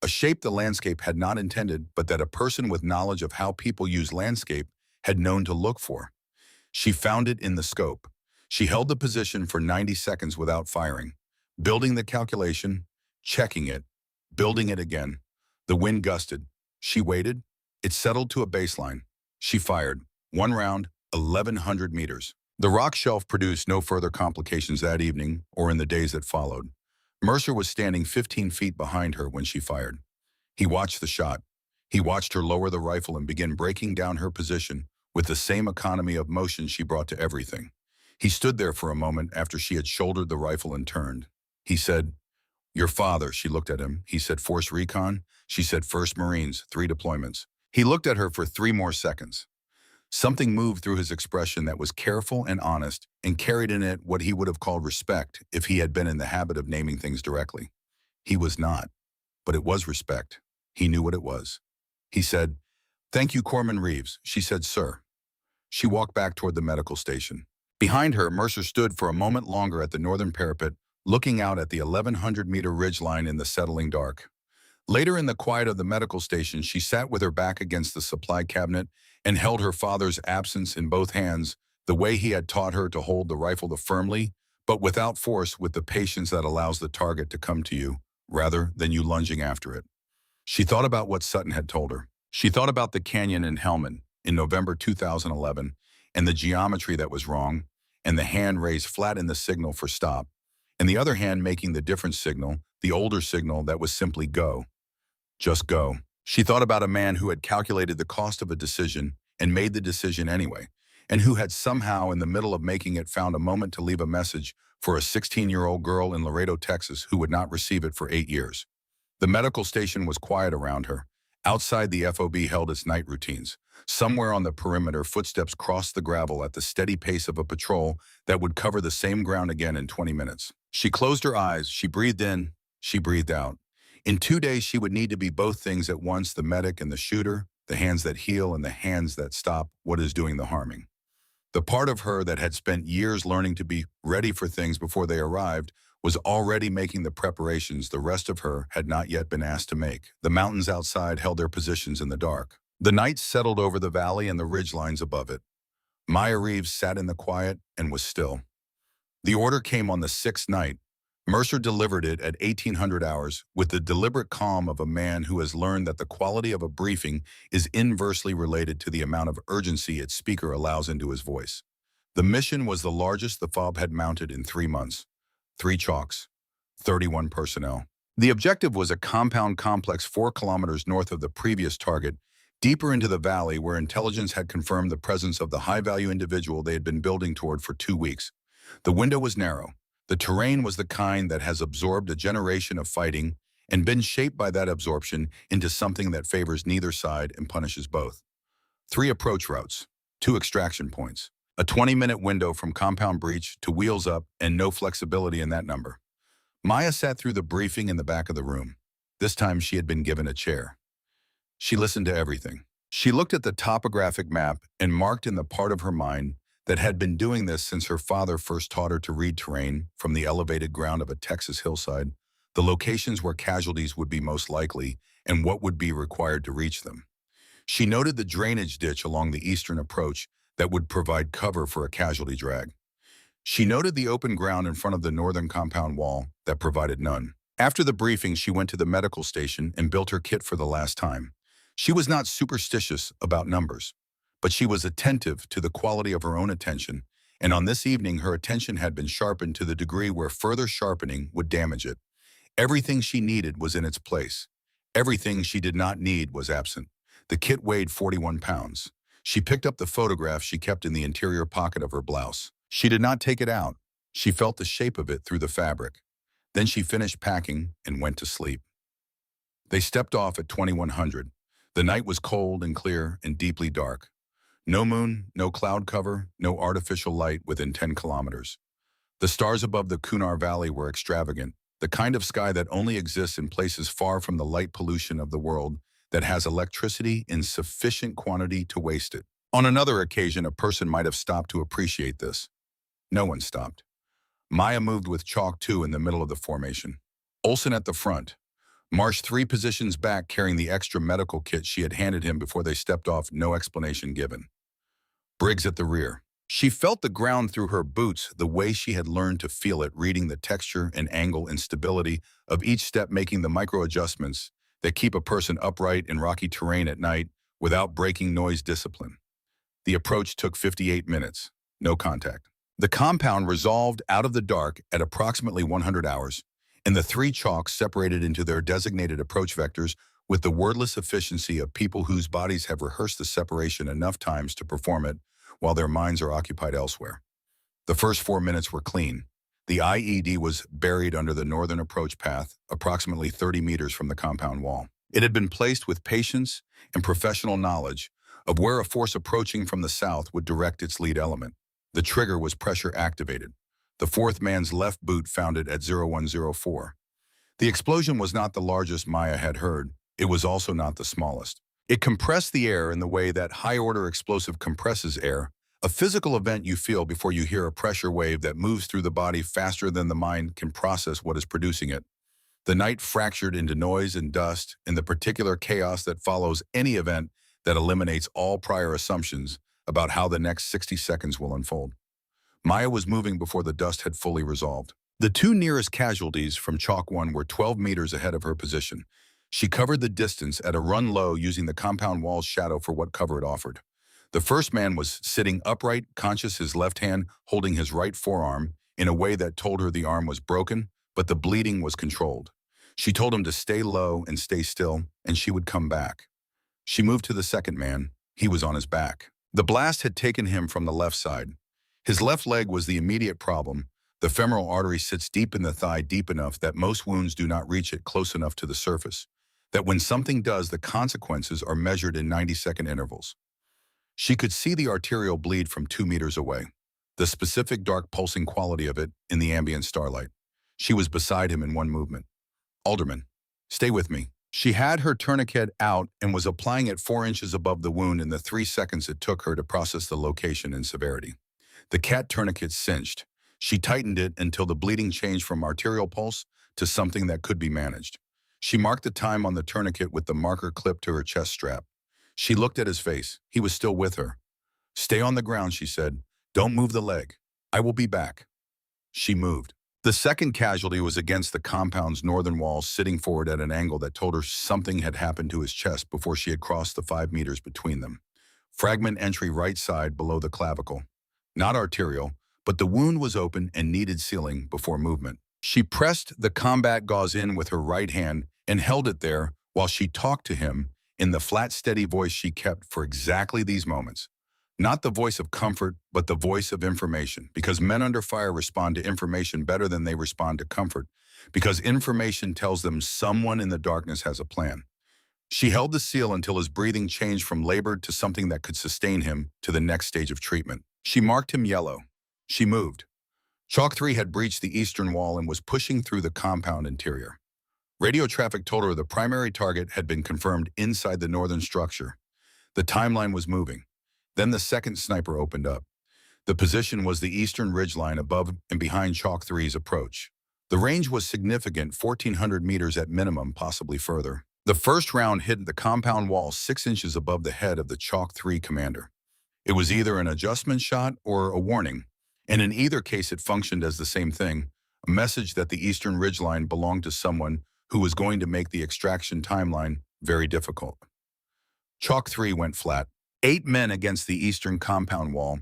A shape the landscape had not intended, but that a person with knowledge of how people use landscape had known to look for. She found it in the scope. She held the position for 90 seconds without firing, building the calculation, checking it, building it again. The wind gusted. She waited. It settled to a baseline. She fired. One round, 1100 meters. The rock shelf produced no further complications that evening or in the days that followed. Mercer was standing 15 feet behind her when she fired. He watched the shot. He watched her lower the rifle and begin breaking down her position with the same economy of motion she brought to everything. He stood there for a moment after she had shouldered the rifle and turned. He said, "Your father," she looked at him. He said, "Force Recon?" She said, "First Marines, 3 deployments." He looked at her for 3 more seconds. Something moved through his expression that was careful and honest and carried in it what he would have called respect if he had been in the habit of naming things directly. He was not, but it was respect. He knew what it was. He said, "Thank you, Corpsman Reeves." She said, "Sir." She walked back toward the medical station. Behind her, Mercer stood for a moment longer at the northern parapet, looking out at the 1100-meter ridgeline in the settling dark. Later in the quiet of the medical station, she sat with her back against the supply cabinet and held her father's absence in both hands, the way he had taught her to hold the rifle firmly, but without force, with the patience that allows the target to come to you, rather than you lunging after it. She thought about what Sutton had told her. She thought about the canyon in Helmand in November 2011, and the geometry that was wrong, and the hand raised flat in the signal for stop, and the other hand making the different signal, the older signal that was simply go. Just go. She thought about a man who had calculated the cost of a decision and made the decision anyway, and who had somehow in the middle of making it found a moment to leave a message for a 16-year-old girl in Laredo, Texas, who would not receive it for 8 years. The medical station was quiet around her. Outside, the FOB held its night routines. Somewhere on the perimeter, footsteps crossed the gravel at the steady pace of a patrol that would cover the same ground again in 20 minutes. She closed her eyes. She breathed in. She breathed out. In 2 days, she would need to be both things at once, the medic and the shooter, the hands that heal and the hands that stop what is doing the harming. The part of her that had spent years learning to be ready for things before they arrived was already making the preparations the rest of her had not yet been asked to make. The mountains outside held their positions in the dark. The night settled over the valley and the ridgelines above it. Maya Reeves sat in the quiet and was still. The order came on the 6th night. Mercer delivered it at 1800 hours with the deliberate calm of a man who has learned that the quality of a briefing is inversely related to the amount of urgency its speaker allows into his voice. The mission was the largest the FOB had mounted in 3 months. 3 chalks, 31 personnel. The objective was a compound complex 4 kilometers north of the previous target, deeper into the valley where intelligence had confirmed the presence of the high-value individual they had been building toward for 2 weeks. The window was narrow. The terrain was the kind that has absorbed a generation of fighting and been shaped by that absorption into something that favors neither side and punishes both. 3 approach routes, 2 extraction points, a 20-minute window from compound breach to wheels up, and no flexibility in that number. Maya sat through the briefing in the back of the room. This time she had been given a chair. She listened to everything. She looked at the topographic map and marked in the part of her mind that had been doing this since her father first taught her to read terrain from the elevated ground of a Texas hillside, the locations where casualties would be most likely and what would be required to reach them. She noted the drainage ditch along the eastern approach that would provide cover for a casualty drag. She noted the open ground in front of the northern compound wall that provided none. After the briefing, she went to the medical station and built her kit for the last time. She was not superstitious about numbers, but she was attentive to the quality of her own attention, and on this evening her attention had been sharpened to the degree where further sharpening would damage it. Everything she needed was in its place. Everything she did not need was absent. The kit weighed 41 pounds. She picked up the photograph she kept in the interior pocket of her blouse. She did not take it out. She felt the shape of it through the fabric. Then she finished packing and went to sleep. They stepped off at 2100. The night was cold and clear and deeply dark. No moon, no cloud cover, no artificial light within 10 kilometers. The stars above the Kunar Valley were extravagant, the kind of sky that only exists in places far from the light pollution of the world that has electricity in sufficient quantity to waste it. On another occasion, a person might have stopped to appreciate this. No one stopped. Maya moved with Chalk 2 in the middle of the formation. Olsen at the front. Marsh 3 positions back carrying the extra medical kit she had handed him before they stepped off, no explanation given. Briggs at the rear. She felt the ground through her boots the way she had learned to feel it, reading the texture and angle and stability of each step, making the micro-adjustments that keep a person upright in rocky terrain at night without breaking noise discipline. The approach took 58 minutes. No contact. The compound resolved out of the dark at approximately 100 hours, and the 3 chalks separated into their designated approach vectors with the wordless efficiency of people whose bodies have rehearsed the separation enough times to perform it while their minds are occupied elsewhere. The first 4 minutes were clean. The IED was buried under the northern approach path, approximately 30 meters from the compound wall. It had been placed with patience and professional knowledge of where a force approaching from the south would direct its lead element. The trigger was pressure activated. The 4th man's left boot found it at 0104. The explosion was not the largest Maya had heard. It was also not the smallest. It compressed the air in the way that high-order explosive compresses air, a physical event you feel before you hear a pressure wave that moves through the body faster than the mind can process what is producing it. The night fractured into noise and dust in the particular chaos that follows any event that eliminates all prior assumptions about how the next 60 seconds will unfold. Maya was moving before the dust had fully resolved. The 2 nearest casualties from Chalk 1 were 12 meters ahead of her position. She covered the distance at a run low using the compound wall's shadow for what cover it offered. The first man was sitting upright, conscious, his left hand holding his right forearm in a way that told her the arm was broken, but the bleeding was controlled. She told him to stay low and stay still, and she would come back. She moved to the second man. He was on his back. The blast had taken him from the left side. His left leg was the immediate problem. The femoral artery sits deep in the thigh, deep enough that most wounds do not reach it close enough to the surface, that when something does, the consequences are measured in 90-second intervals. She could see the arterial bleed from 2 meters away, the specific dark pulsing quality of it in the ambient starlight. She was beside him in one movement. "Alderman, stay with me." She had her tourniquet out and was applying it 4 inches above the wound in the 3 seconds it took her to process the location and severity. The cat tourniquet cinched. She tightened it until the bleeding changed from arterial pulse to something that could be managed. She marked the time on the tourniquet with the marker clipped to her chest strap. She looked at his face. He was still with her. "Stay on the ground," she said. "Don't move the leg. I will be back." She moved. The second casualty was against the compound's northern wall, sitting forward at an angle that told her something had happened to his chest before she had crossed the 5 meters between them. Fragment entry right side below the clavicle. Not arterial, but the wound was open and needed sealing before movement. She pressed the combat gauze in with her right hand and held it there while she talked to him in the flat, steady voice she kept for exactly these moments. Not the voice of comfort, but the voice of information, because men under fire respond to information better than they respond to comfort, because information tells them someone in the darkness has a plan. She held the seal until his breathing changed from labored to something that could sustain him to the next stage of treatment. She marked him yellow. She moved. Chalk 3 had breached the eastern wall and was pushing through the compound interior. Radio traffic told her the primary target had been confirmed inside the northern structure. The timeline was moving. Then the second sniper opened up. The position was the eastern ridgeline above and behind Chalk 3's approach. The range was significant, 1,400 meters at minimum, possibly further. The first round hit the compound wall 6 inches above the head of the Chalk 3 commander. It was either an adjustment shot or a warning, and in either case it functioned as the same thing, a message that the eastern ridgeline belonged to someone who was going to make the extraction timeline very difficult. Chalk 3 went flat. 8 men against the eastern compound wall.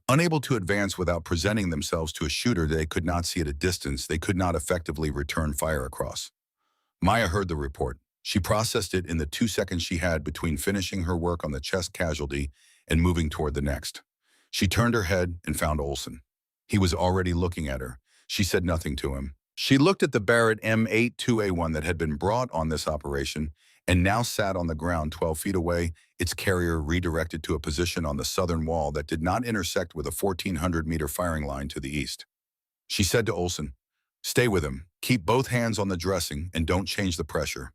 Unable to advance without presenting themselves to a shooter they could not see at a distance, they could not effectively return fire across. Maya heard the report. She processed it in the 2 seconds she had between finishing her work on the chest casualty and moving toward the next. She turned her head and found Olsen. He was already looking at her. She said nothing to him. She looked at the Barrett M82A1 that had been brought on this operation and now sat on the ground 12 feet away, its carrier redirected to a position on the southern wall that did not intersect with a 1,400-meter firing line to the east. She said to Olson, "Stay with him. Keep both hands on the dressing and don't change the pressure."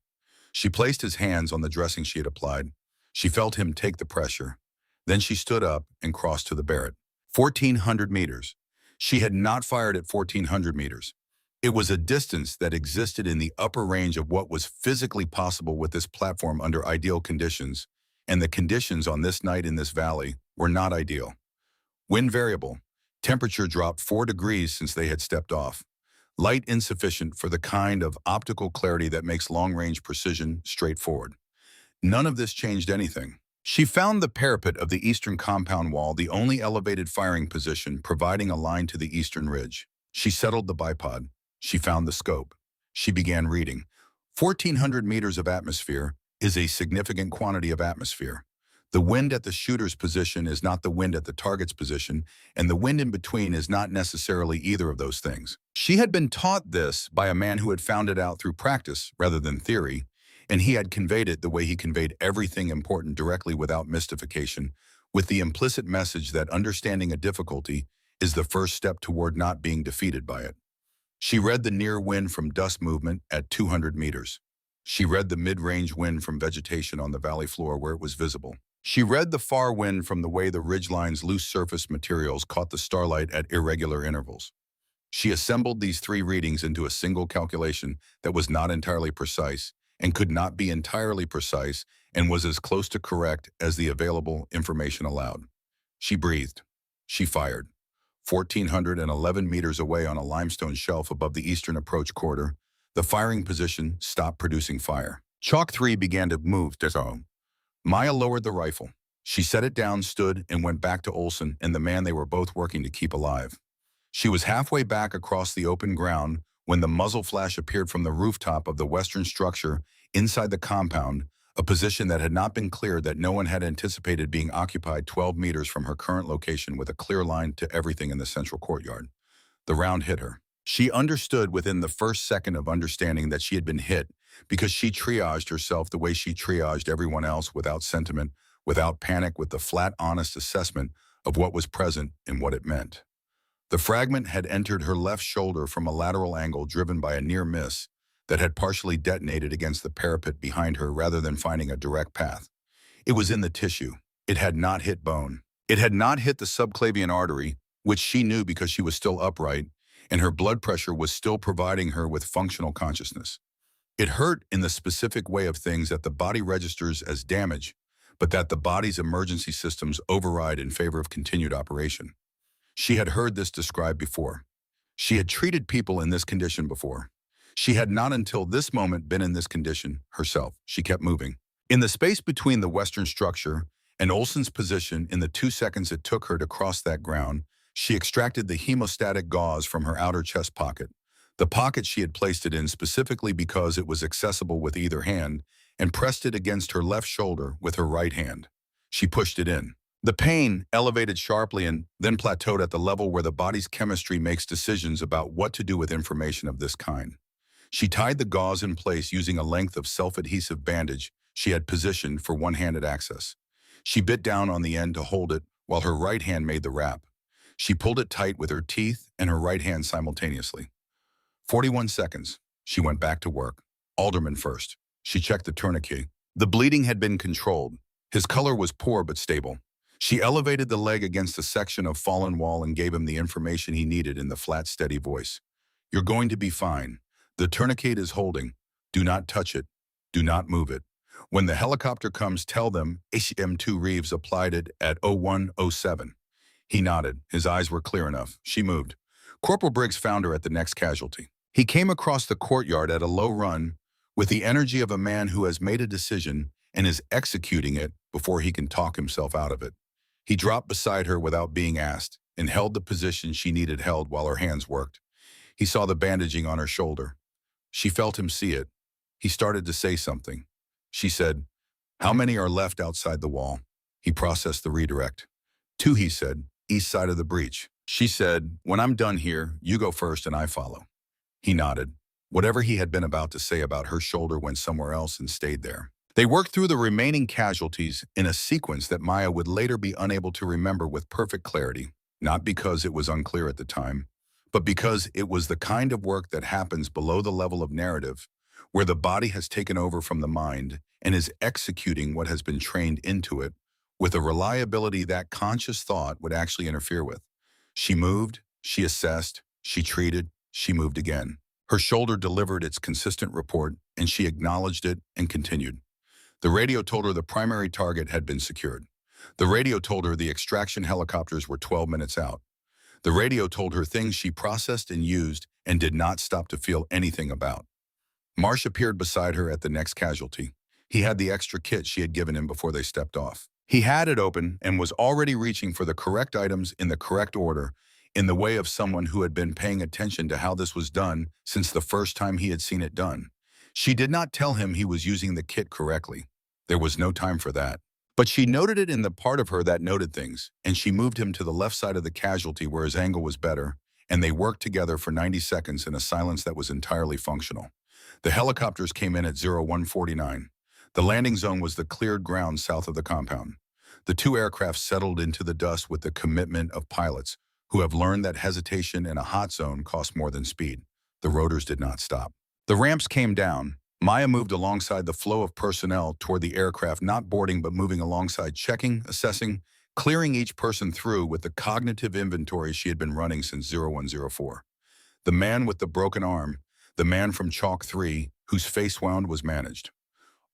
She placed his hands on the dressing she had applied. She felt him take the pressure. Then she stood up and crossed to the Barrett. 1,400 meters. She had not fired at 1,400 meters. It was a distance that existed in the upper range of what was physically possible with this platform under ideal conditions, and the conditions on this night in this valley were not ideal. Wind variable. Temperature dropped 4 degrees since they had stepped off. Light insufficient for the kind of optical clarity that makes long-range precision straightforward. None of this changed anything. She found the parapet of the eastern compound wall the only elevated firing position providing a line to the eastern ridge. She settled the bipod. She found the scope. She began reading. 1,400 meters of atmosphere is a significant quantity of atmosphere. The wind at the shooter's position is not the wind at the target's position, and the wind in between is not necessarily either of those things. She had been taught this by a man who had found it out through practice rather than theory, and he had conveyed it the way he conveyed everything important directly without mystification, with the implicit message that understanding a difficulty is the first step toward not being defeated by it. She read the near wind from dust movement at 200 meters. She read the mid-range wind from vegetation on the valley floor where it was visible. She read the far wind from the way the ridgeline's loose surface materials caught the starlight at irregular intervals. She assembled these 3 readings into a single calculation that was not entirely precise and could not be entirely precise and was as close to correct as the available information allowed. She breathed. She fired. 1,411 meters away on a limestone shelf above the eastern approach corridor, the firing position stopped producing fire. Chalk 3 began to move to home. Maya lowered the rifle. She set it down, stood, and went back to Olson and the man they were both working to keep alive. She was halfway back across the open ground when the muzzle flash appeared from the rooftop of the western structure inside the compound, a position that had not been cleared that no one had anticipated being occupied 12 meters from her current location with a clear line to everything in the central courtyard. The round hit her. She understood within the first second of understanding that she had been hit because she triaged herself the way she triaged everyone else without sentiment, without panic, with the flat, honest assessment of what was present and what it meant. The fragment had entered her left shoulder from a lateral angle driven by a near miss that had partially detonated against the parapet behind her rather than finding a direct path. It was in the tissue. It had not hit bone. It had not hit the subclavian artery, which she knew because she was still upright, and her blood pressure was still providing her with functional consciousness. It hurt in the specific way of things that the body registers as damage, but that the body's emergency systems override in favor of continued operation. She had heard this described before. She had treated people in this condition before. She had not until this moment been in this condition herself. She kept moving. In the space between the western structure and Olson's position in the 2 seconds it took her to cross that ground, she extracted the hemostatic gauze from her outer chest pocket, the pocket she had placed it in specifically because it was accessible with either hand, and pressed it against her left shoulder with her right hand. She pushed it in. The pain elevated sharply and then plateaued at the level where the body's chemistry makes decisions about what to do with information of this kind. She tied the gauze in place using a length of self-adhesive bandage she had positioned for one-handed access. She bit down on the end to hold it while her right hand made the wrap. She pulled it tight with her teeth and her right hand simultaneously. 41 seconds. She went back to work. Alderman first. She checked the tourniquet. The bleeding had been controlled. His color was poor but stable. She elevated the leg against a section of fallen wall and gave him the information he needed in the flat, steady voice. "You're going to be fine. The tourniquet is holding. Do not touch it. Do not move it. When the helicopter comes, tell them ACM2 Reeves applied it at 0107. He nodded. His eyes were clear enough. She moved. Corporal Briggs found her at the next casualty. He came across the courtyard at a low run with the energy of a man who has made a decision and is executing it before he can talk himself out of it. He dropped beside her without being asked and held the position she needed held while her hands worked. He saw the bandaging on her shoulder. She felt him see it. He started to say something. She said, "How many are left outside the wall?" He processed the redirect. "2," he said, "east side of the breach." She said, "When I'm done here, you go first and I follow." He nodded. Whatever he had been about to say about her shoulder went somewhere else and stayed there. They worked through the remaining casualties in a sequence that Maya would later be unable to remember with perfect clarity, not because it was unclear at the time, but because it was the kind of work that happens below the level of narrative, where the body has taken over from the mind and is executing what has been trained into it with a reliability that conscious thought would actually interfere with. She moved, she assessed, she treated, she moved again. Her shoulder delivered its consistent report, and she acknowledged it and continued. The radio told her the primary target had been secured. The radio told her the extraction helicopters were 12 minutes out. The radio told her things she processed and used and did not stop to feel anything about. Marsh appeared beside her at the next casualty. He had the extra kit she had given him before they stepped off. He had it open and was already reaching for the correct items in the correct order, in the way of someone who had been paying attention to how this was done since the first time he had seen it done. She did not tell him he was using the kit correctly. There was no time for that. But she noted it in the part of her that noted things, and she moved him to the left side of the casualty where his angle was better, and they worked together for 90 seconds in a silence that was entirely functional. The helicopters came in at 0149. The landing zone was the cleared ground south of the compound. The two aircraft settled into the dust with the commitment of pilots who have learned that hesitation in a hot zone costs more than speed. The rotors did not stop. The ramps came down. Maya moved alongside the flow of personnel toward the aircraft, not boarding but moving alongside, checking, assessing, clearing each person through with the cognitive inventory she had been running since 0104. The man with the broken arm, the man from Chalk 3, whose face wound was managed.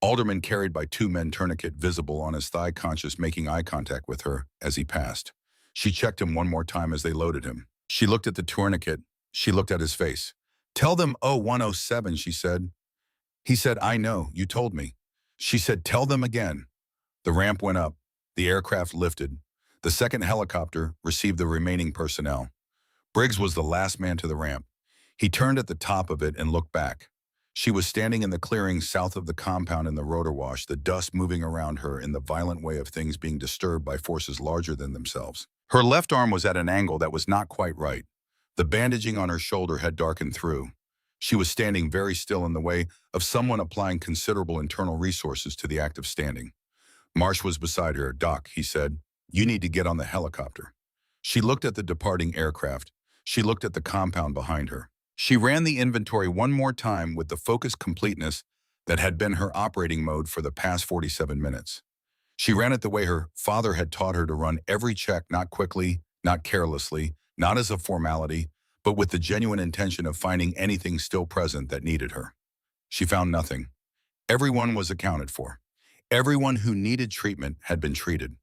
Alderman carried by two men, tourniquet visible on his thigh, conscious, making eye contact with her as he passed. She checked him one more time as they loaded him. She looked at the tourniquet. She looked at his face. "Tell them 0107, she said. He said, "I know, you told me." She said, "Tell them again." The ramp went up. The aircraft lifted. The second helicopter received the remaining personnel. Briggs was the last man to the ramp. He turned at the top of it and looked back. She was standing in the clearing south of the compound in the rotor wash, the dust moving around her in the violent way of things being disturbed by forces larger than themselves. Her left arm was at an angle that was not quite right. The bandaging on her shoulder had darkened through. She was standing very still in the way of someone applying considerable internal resources to the act of standing. Marsh was beside her. "Doc," he said, "you need to get on the helicopter." She looked at the departing aircraft. She looked at the compound behind her. She ran the inventory one more time with the focused completeness that had been her operating mode for the past 47 minutes. She ran it the way her father had taught her to run every check, not quickly, not carelessly, not as a formality, but with the genuine intention of finding anything still present that needed her. She found nothing. Everyone was accounted for. Everyone who needed treatment had been treated.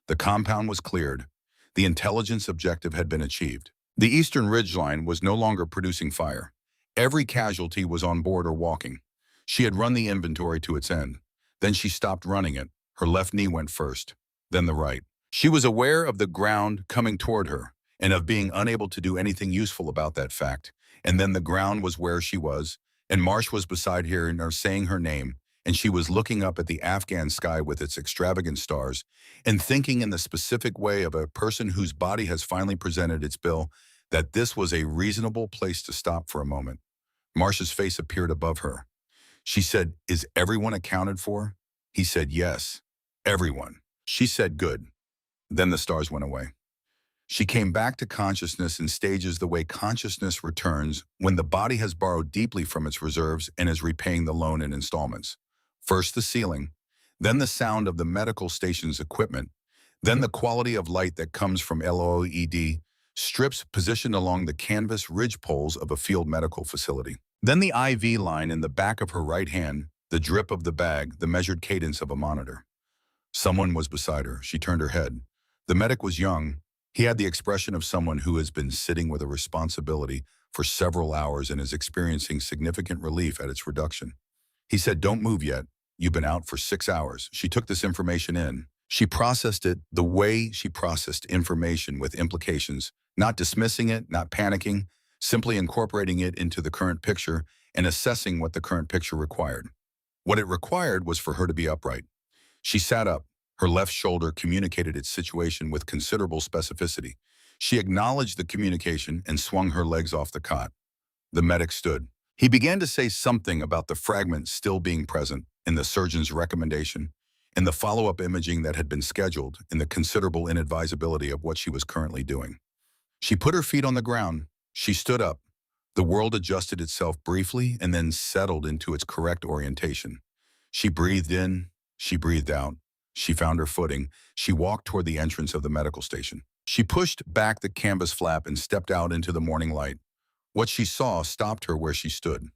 The compound was cleared. The intelligence objective had been achieved. The eastern ridgeline was no longer producing fire. Every casualty was on board or walking. She had run the inventory to its end. Then she stopped running it. Her left knee went first, then the right. She was aware of the ground coming toward her and of being unable to do anything useful about that fact. And then the ground was where she was, and Marsh was beside her and her saying her name, and she was looking up at the Afghan sky with its extravagant stars and thinking in the specific way of a person whose body has finally presented its bill that this was a reasonable place to stop for a moment. Marsh's face appeared above her. She said, "Is everyone accounted for?" He said, "Yes, everyone." She said, "Good." Then the stars went away. She came back to consciousness in stages, the way consciousness returns when the body has borrowed deeply from its reserves and is repaying the loan in installments. First the ceiling, then the sound of the medical station's equipment, then the quality of light that comes from LED strips positioned along the canvas ridgepoles of a field medical facility. Then the IV line in the back of her right hand, the drip of the bag, the measured cadence of a monitor. Someone was beside her. She turned her head. The medic was young. He had the expression of someone who has been sitting with a responsibility for several hours and is experiencing significant relief at its reduction. He said, "Don't move yet. You've been out for 6 hours." She took this information in. She processed it the way she processed information with implications, not dismissing it, not panicking, simply incorporating it into the current picture and assessing what the current picture required. What it required was for her to be upright. She sat up. Her left shoulder communicated its situation with considerable specificity. She acknowledged the communication and swung her legs off the cot. The medic stood. He began to say something about the fragment still being present. in the surgeon's recommendation, in the follow-up imaging that had been scheduled, in the considerable inadvisability of what she was currently doing. She put her feet on the ground. She stood up. The world adjusted itself briefly and then settled into its correct orientation. She breathed in. She breathed out. She found her footing. She walked toward the entrance of the medical station. She pushed back the canvas flap and stepped out into the morning light. What she saw stopped her where she stood.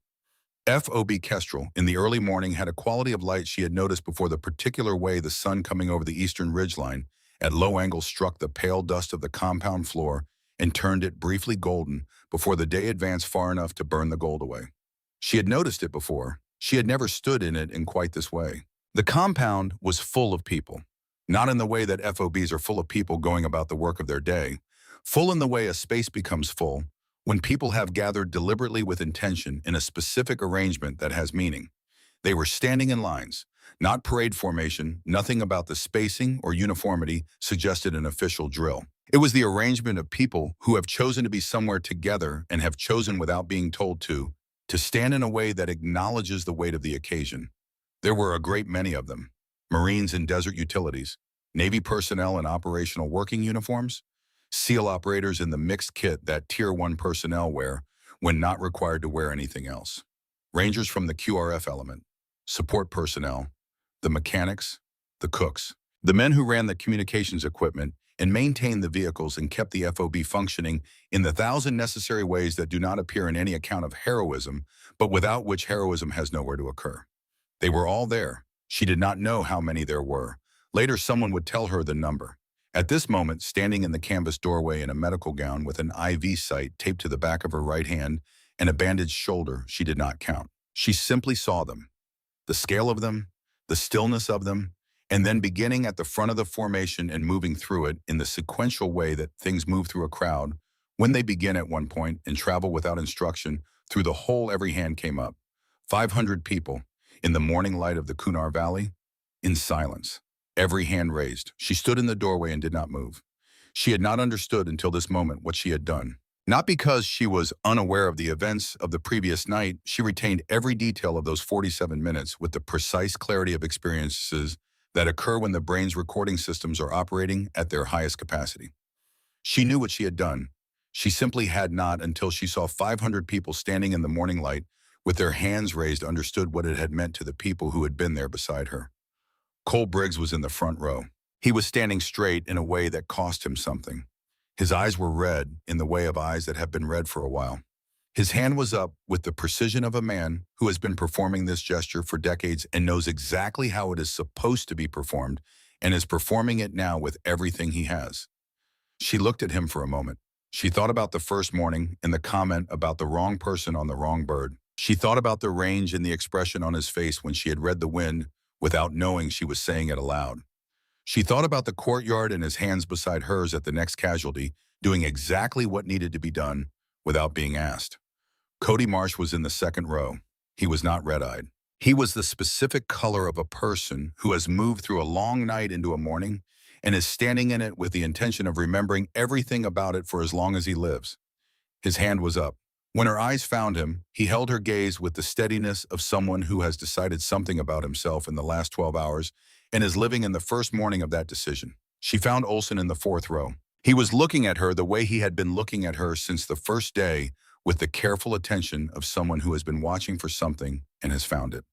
FOB Kestrel, in the early morning, had a quality of light she had noticed before. The particular way the sun coming over the eastern ridgeline at low angles struck the pale dust of the compound floor and turned it briefly golden before the day advanced far enough to burn the gold away. She had noticed it before. She had never stood in it in quite this way. The compound was full of people, not in the way that FOBs are full of people going about the work of their day, full in the way a space becomes full when people have gathered deliberately with intention in a specific arrangement that has meaning. They were standing in lines, not parade formation. Nothing about the spacing or uniformity suggested an official drill. It was the arrangement of people who have chosen to be somewhere together and have chosen without being told to stand in a way that acknowledges the weight of the occasion. There were a great many of them: Marines in desert utilities, Navy personnel in operational working uniforms, SEAL operators in the mixed kit that Tier 1 personnel wear when not required to wear anything else, Rangers from the QRF element, support personnel, the mechanics, the cooks, the men who ran the communications equipment and maintained the vehicles and kept the FOB functioning in the thousand necessary ways that do not appear in any account of heroism, but without which heroism has nowhere to occur. They were all there. She did not know how many there were. Later, someone would tell her the number. At this moment, standing in the canvas doorway in a medical gown with an IV site taped to the back of her right hand and a bandaged shoulder, she did not count. She simply saw them, the scale of them, the stillness of them, and then beginning at the front of the formation and moving through it in the sequential way that things move through a crowd, when they begin at one point and travel without instruction through the whole. Every hand came up. 500 people, in the morning light of the Kunar Valley, in silence. Every hand raised. She stood in the doorway and did not move. She had not understood until this moment what she had done. Not because she was unaware of the events of the previous night, she retained every detail of those 47 minutes with the precise clarity of experiences that occur when the brain's recording systems are operating at their highest capacity. She knew what she had done. She simply had not, until she saw 500 people standing in the morning light with their hands raised, understood what it had meant to the people who had been there beside her. Cole Briggs was in the front row. He was standing straight in a way that cost him something. His eyes were red in the way of eyes that have been red for a while. His hand was up with the precision of a man who has been performing this gesture for decades and knows exactly how it is supposed to be performed and is performing it now with everything he has. She looked at him for a moment. She thought about the first morning and the comment about the wrong person on the wrong bird. She thought about the range and the expression on his face when she had read the wind without knowing she was saying it aloud. She thought about the courtyard and his hands beside hers at the next casualty, doing exactly what needed to be done without being asked. Cody Marsh was in the second row. He was not red-eyed. He was the specific color of a person who has moved through a long night into a morning and is standing in it with the intention of remembering everything about it for as long as he lives. His hand was up. When her eyes found him, he held her gaze with the steadiness of someone who has decided something about himself in the last 12 hours and is living in the first morning of that decision. She found Olson in the fourth row. He was looking at her the way he had been looking at her since the first day, with the careful attention of someone who has been watching for something and has found it.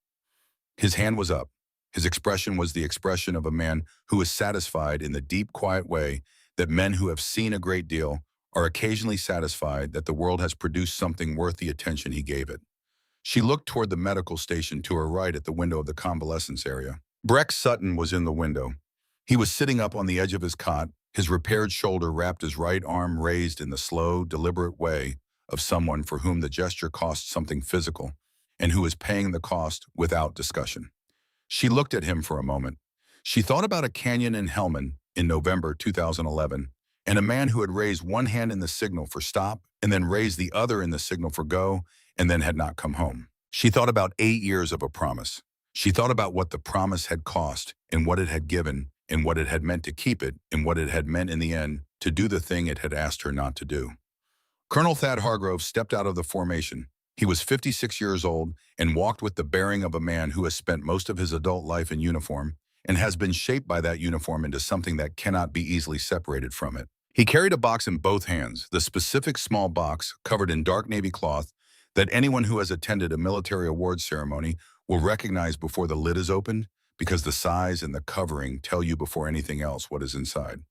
His hand was up. His expression was the expression of a man who is satisfied in the deep, quiet way that men who have seen a great deal are occasionally satisfied that the world has produced something worth the attention he gave it. She looked toward the medical station to her right at the window of the convalescence area. Breck Sutton was in the window. He was sitting up on the edge of his cot, his repaired shoulder wrapped, his right arm raised in the slow, deliberate way of someone for whom the gesture costs something physical and who is paying the cost without discussion. She looked at him for a moment. She thought about a canyon in Helmand in November 2011 and a man who had raised one hand in the signal for stop and then raised the other in the signal for go and then had not come home. She thought about 8 years of a promise. She thought about what the promise had cost and what it had given and what it had meant to keep it and what it had meant in the end to do the thing it had asked her not to do. Colonel Thad Hargrove stepped out of the formation. He was 56 years old and walked with the bearing of a man who has spent most of his adult life in uniform and has been shaped by that uniform into something that cannot be easily separated from it. He carried a box in both hands, the specific small box covered in dark navy cloth that anyone who has attended a military awards ceremony will recognize before the lid is opened because the size and the covering tell you before anything else what is inside.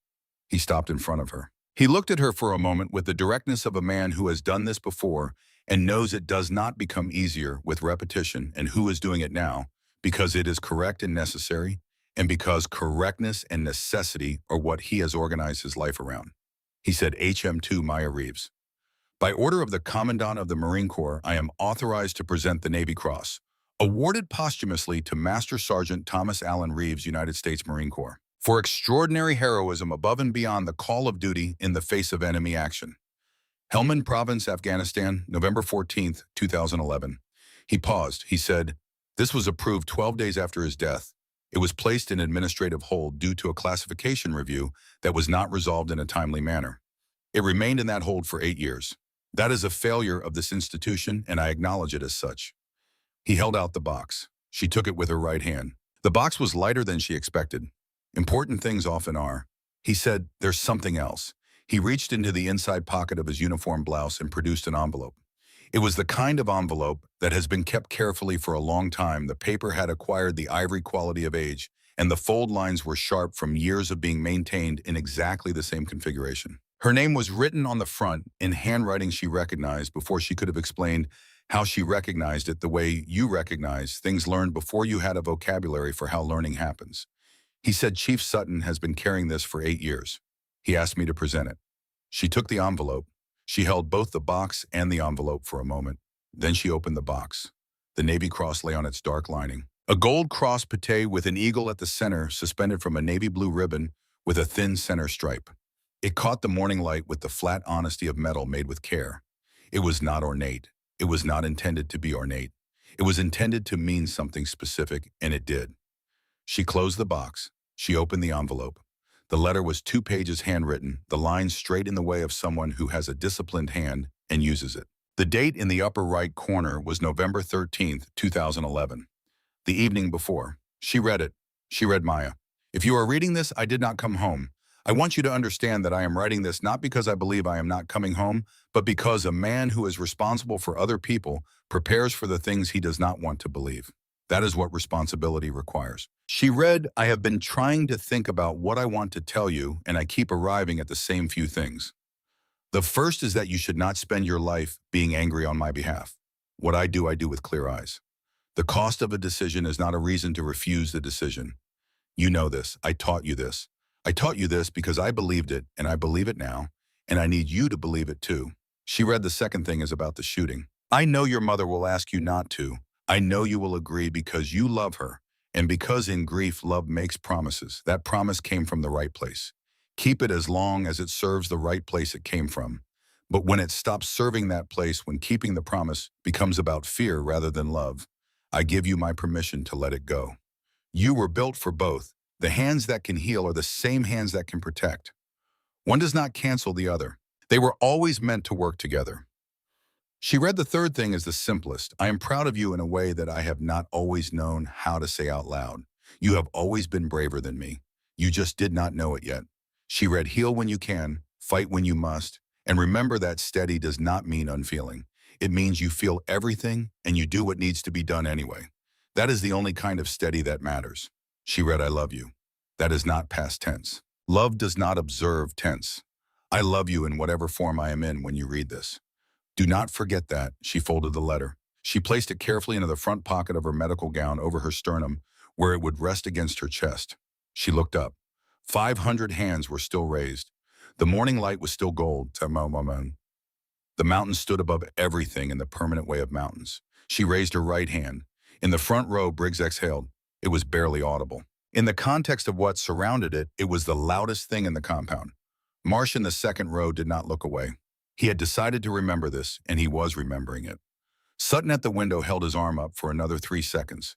He stopped in front of her. He looked at her for a moment with the directness of a man who has done this before and knows it does not become easier with repetition and who is doing it now because it is correct and necessary and because correctness and necessity are what he has organized his life around. He said, HM2 Maya Reeves. By order of the Commandant of the Marine Corps, I am authorized to present the Navy Cross, awarded posthumously to Master Sergeant Thomas Allen Reeves, United States Marine Corps, for extraordinary heroism above and beyond the call of duty in the face of enemy action. Helmand Province, Afghanistan, November 14, 2011. He paused. He said, this was approved 12 days after his death. It was placed in administrative hold due to a classification review that was not resolved in a timely manner. It remained in that hold for 8 years. That is a failure of this institution, and I acknowledge it as such. He held out the box. She took it with her right hand. The box was lighter than she expected. Important things often are. He said, there's something else. He reached into the inside pocket of his uniform blouse and produced an envelope. It was the kind of envelope that has been kept carefully for a long time. The paper had acquired the ivory quality of age, and the fold lines were sharp from years of being maintained in exactly the same configuration. Her name was written on the front in handwriting she recognized before she could have explained how she recognized it the way you recognize things learned before you had a vocabulary for how learning happens. He said Chief Sutton has been carrying this for 8 years. He asked me to present it. She took the envelope. She held both the box and the envelope for a moment. Then she opened the box. The Navy Cross lay on its dark lining. A gold cross patée with an eagle at the center suspended from a navy blue ribbon with a thin center stripe. It caught the morning light with the flat honesty of metal made with care. It was not ornate. It was not intended to be ornate. It was intended to mean something specific, and it did. She closed the box. She opened the envelope. The letter was 2 pages handwritten, the lines straight in the way of someone who has a disciplined hand and uses it. The date in the upper right corner was November 13th, 2011. The evening before. She read it. She read Maya. If you are reading this, I did not come home. I want you to understand that I am writing this not because I believe I am not coming home, but because a man who is responsible for other people prepares for the things he does not want to believe. That is what responsibility requires. She read, I have been trying to think about what I want to tell you, and I keep arriving at the same few things. The first is that you should not spend your life being angry on my behalf. What I do with clear eyes. The cost of a decision is not a reason to refuse the decision. You know this. I taught you this. I taught you this because I believed it, and I believe it now, and I need you to believe it too. She read the second thing is about the shooting. I know your mother will ask you not to. I know you will agree because you love her, and because in grief love makes promises. That promise came from the right place. Keep it as long as it serves the right place it came from. But when it stops serving that place, when keeping the promise becomes about fear rather than love, I give you my permission to let it go. You were built for both. The hands that can heal are the same hands that can protect. One does not cancel the other. They were always meant to work together. She read the third thing as the simplest. I am proud of you in a way that I have not always known how to say out loud. You have always been braver than me. You just did not know it yet. She read heal when you can, fight when you must, and remember that steady does not mean unfeeling. It means you feel everything and you do what needs to be done anyway. That is the only kind of steady that matters. She read I love you. That is not past tense. Love does not observe tense. I love you in whatever form I am in when you read this. Do not forget that. She folded the letter. She placed it carefully into the front pocket of her medical gown over her sternum, where it would rest against her chest. She looked up. 500 hands were still raised. The morning light was still gold. The mountains stood above everything in the permanent way of mountains. She raised her right hand. In the front row, Briggs exhaled. It was barely audible. In the context of what surrounded it, it was the loudest thing in the compound. Marsh in the second row did not look away. He had decided to remember this, and he was remembering it. Sutton at the window held his arm up for another 3 seconds.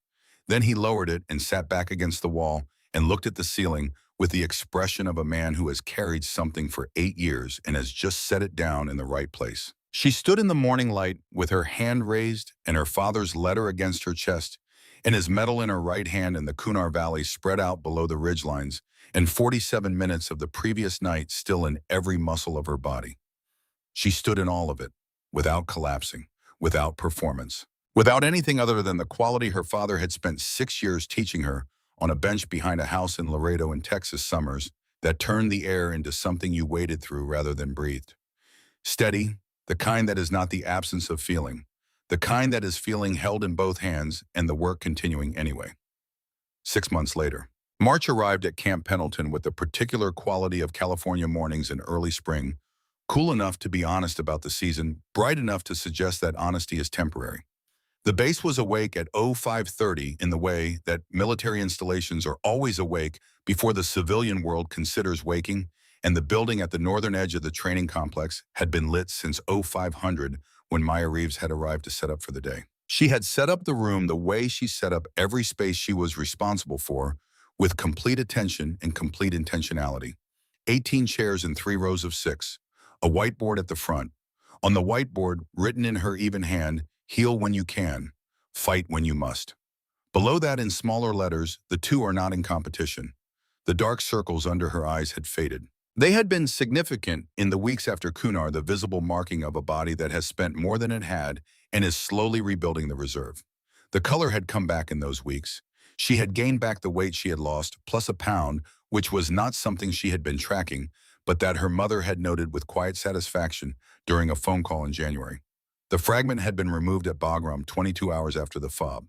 Then he lowered it and sat back against the wall and looked at the ceiling with the expression of a man who has carried something for 8 years and has just set it down in the right place. She stood in the morning light with her hand raised and her father's letter against her chest and his medal in her right hand and the Kunar Valley spread out below the ridgelines and 47 minutes of the previous night still in every muscle of her body. She stood in all of it, without collapsing, without performance, without anything other than the quality her father had spent 6 years teaching her on a bench behind a house in Laredo in Texas summers that turned the air into something you waded through rather than breathed. Steady, the kind that is not the absence of feeling, the kind that is feeling held in both hands and the work continuing anyway. 6 months later, March arrived at Camp Pendleton with the particular quality of California mornings in early spring, cool enough to be honest about the season, bright enough to suggest that honesty is temporary. The base was awake at 0530 in the way that military installations are always awake before the civilian world considers waking, and the building at the northern edge of the training complex had been lit since 0500 when Maya Reeves had arrived to set up for the day. She had set up the room the way she set up every space she was responsible for, with complete attention and complete intentionality. 18 chairs in 3 rows of 6, a whiteboard at the front. On the whiteboard, written in her even hand, heal when you can, fight when you must. Below that in smaller letters, the two are not in competition. The dark circles under her eyes had faded. They had been significant in the weeks after Kunar, the visible marking of a body that has spent more than it had and is slowly rebuilding the reserve. The color had come back in those weeks. She had gained back the weight she had lost, plus a pound, which was not something she had been tracking, but that her mother had noted with quiet satisfaction during a phone call in January. The fragment had been removed at Bagram 22 hours after the FOB.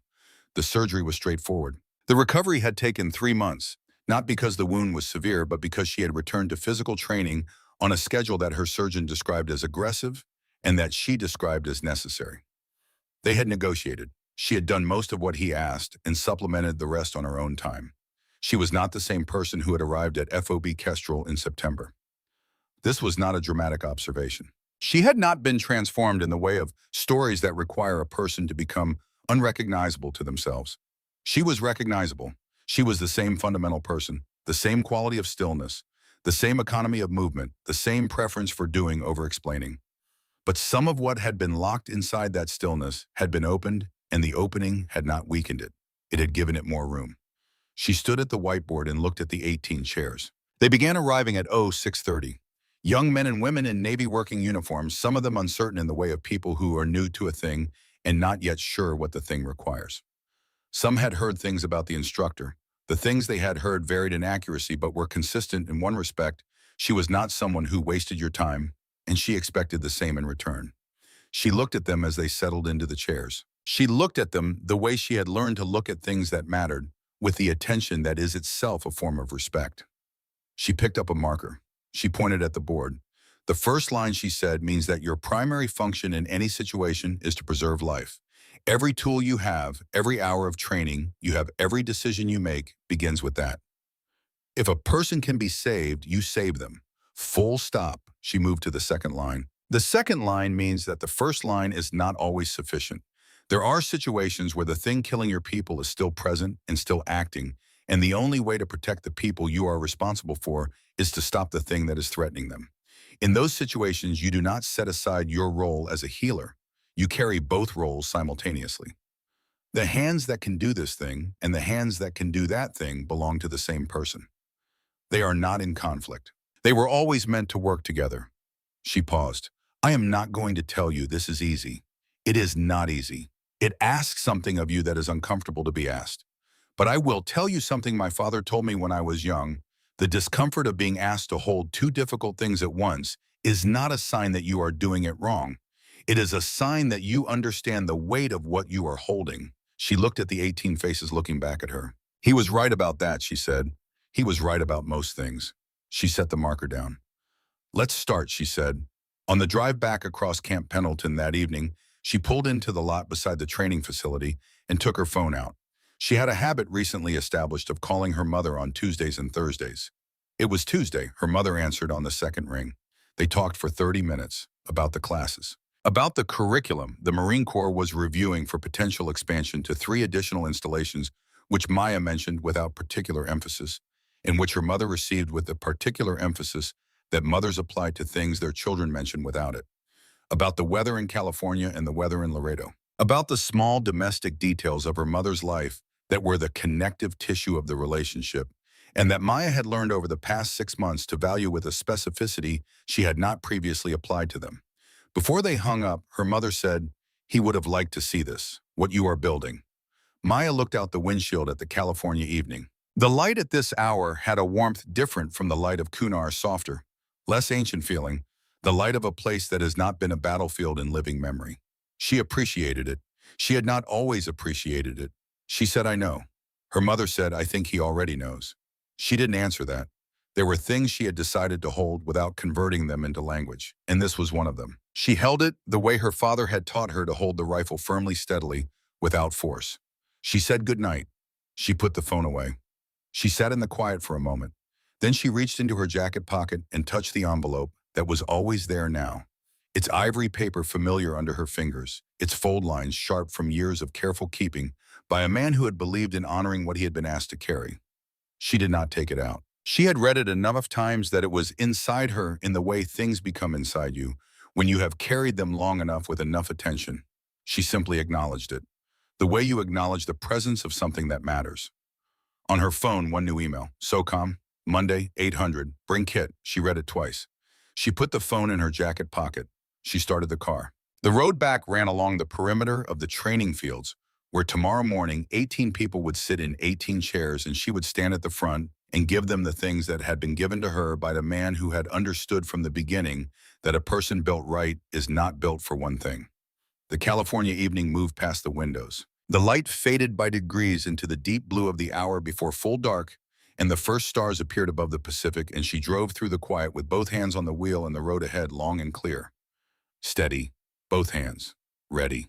The surgery was straightforward. The recovery had taken 3 months, not because the wound was severe, but because she had returned to physical training on a schedule that her surgeon described as aggressive and that she described as necessary. They had negotiated. She had done most of what he asked and supplemented the rest on her own time. She was not the same person who had arrived at FOB Kestrel in September. This was not a dramatic observation. She had not been transformed in the way of stories that require a person to become unrecognizable to themselves. She was recognizable. She was the same fundamental person, the same quality of stillness, the same economy of movement, the same preference for doing over explaining. But some of what had been locked inside that stillness had been opened, and the opening had not weakened it. It had given it more room. She stood at the whiteboard and looked at the 18 chairs. They began arriving at 0630. Young men and women in Navy working uniforms, some of them uncertain in the way of people who are new to a thing and not yet sure what the thing requires. Some had heard things about the instructor. The things they had heard varied in accuracy but were consistent in one respect. She was not someone who wasted your time, and she expected the same in return. She looked at them as they settled into the chairs. She looked at them the way she had learned to look at things that mattered, with the attention that is itself a form of respect. She picked up a marker. She pointed at the board. The first line, she said, means that your primary function in any situation is to preserve life. Every tool you have, every hour of training you have, every decision you make begins with that. If a person can be saved, you save them. Full stop. She moved to the second line. The second line means that the first line is not always sufficient. There are situations where the thing killing your people is still present and still acting, and the only way to protect the people you are responsible for is to stop the thing that is threatening them. In those situations, you do not set aside your role as a healer. You carry both roles simultaneously. The hands that can do this thing and the hands that can do that thing belong to the same person. They are not in conflict. They were always meant to work together. She paused. I am not going to tell you this is easy. It is not easy. It asks something of you that is uncomfortable to be asked. But I will tell you something my father told me when I was young. The discomfort of being asked to hold 2 difficult things at once is not a sign that you are doing it wrong. It is a sign that you understand the weight of what you are holding. She looked at the 18 faces looking back at her. He was right about that, she said. He was right about most things. She set the marker down. Let's start, she said. On the drive back across Camp Pendleton that evening, she pulled into the lot beside the training facility and took her phone out. She had a habit recently established of calling her mother on Tuesdays and Thursdays. It was Tuesday. Her mother answered on the second ring. They talked for 30 minutes about the classes. About the curriculum, the Marine Corps was reviewing for potential expansion to 3 additional installations, which Maya mentioned without particular emphasis, and which her mother received with the particular emphasis that mothers applied to things their children mentioned without it. about the weather in California and the weather in Laredo, about the small domestic details of her mother's life that were the connective tissue of the relationship, and that Maya had learned over the past 6 months to value with a specificity she had not previously applied to them. Before they hung up, her mother said, "He would have liked to see this, what you are building." Maya looked out the windshield at the California evening. The light at this hour had a warmth different from the light of Kunar's softer, less ancient feeling, the light of a place that has not been a battlefield in living memory. She appreciated it. She had not always appreciated it. She said, "I know." Her mother said, "I think he already knows." She didn't answer that. There were things she had decided to hold without converting them into language, and this was one of them. She held it the way her father had taught her to hold the rifle firmly, steadily, without force. She said goodnight. She put the phone away. She sat in the quiet for a moment. Then she reached into her jacket pocket and touched the envelope that was always there now. Its ivory paper familiar under her fingers, its fold lines sharp from years of careful keeping by a man who had believed in honoring what he had been asked to carry. She did not take it out. She had read it enough times that it was inside her in the way things become inside you when you have carried them long enough with enough attention. She simply acknowledged it. The way you acknowledge the presence of something that matters. On her phone, one new email. SOCOM, Monday, 800. Bring kit. She read it twice. She put the phone in her jacket pocket. She started the car. The road back ran along the perimeter of the training fields, where tomorrow morning 18 people would sit in 18 chairs and she would stand at the front and give them the things that had been given to her by the man who had understood from the beginning that a person built right is not built for one thing. The California evening moved past the windows. The light faded by degrees into the deep blue of the hour before full dark, and the first stars appeared above the Pacific, and she drove through the quiet with both hands on the wheel and the road ahead long and clear. Steady, both hands, ready.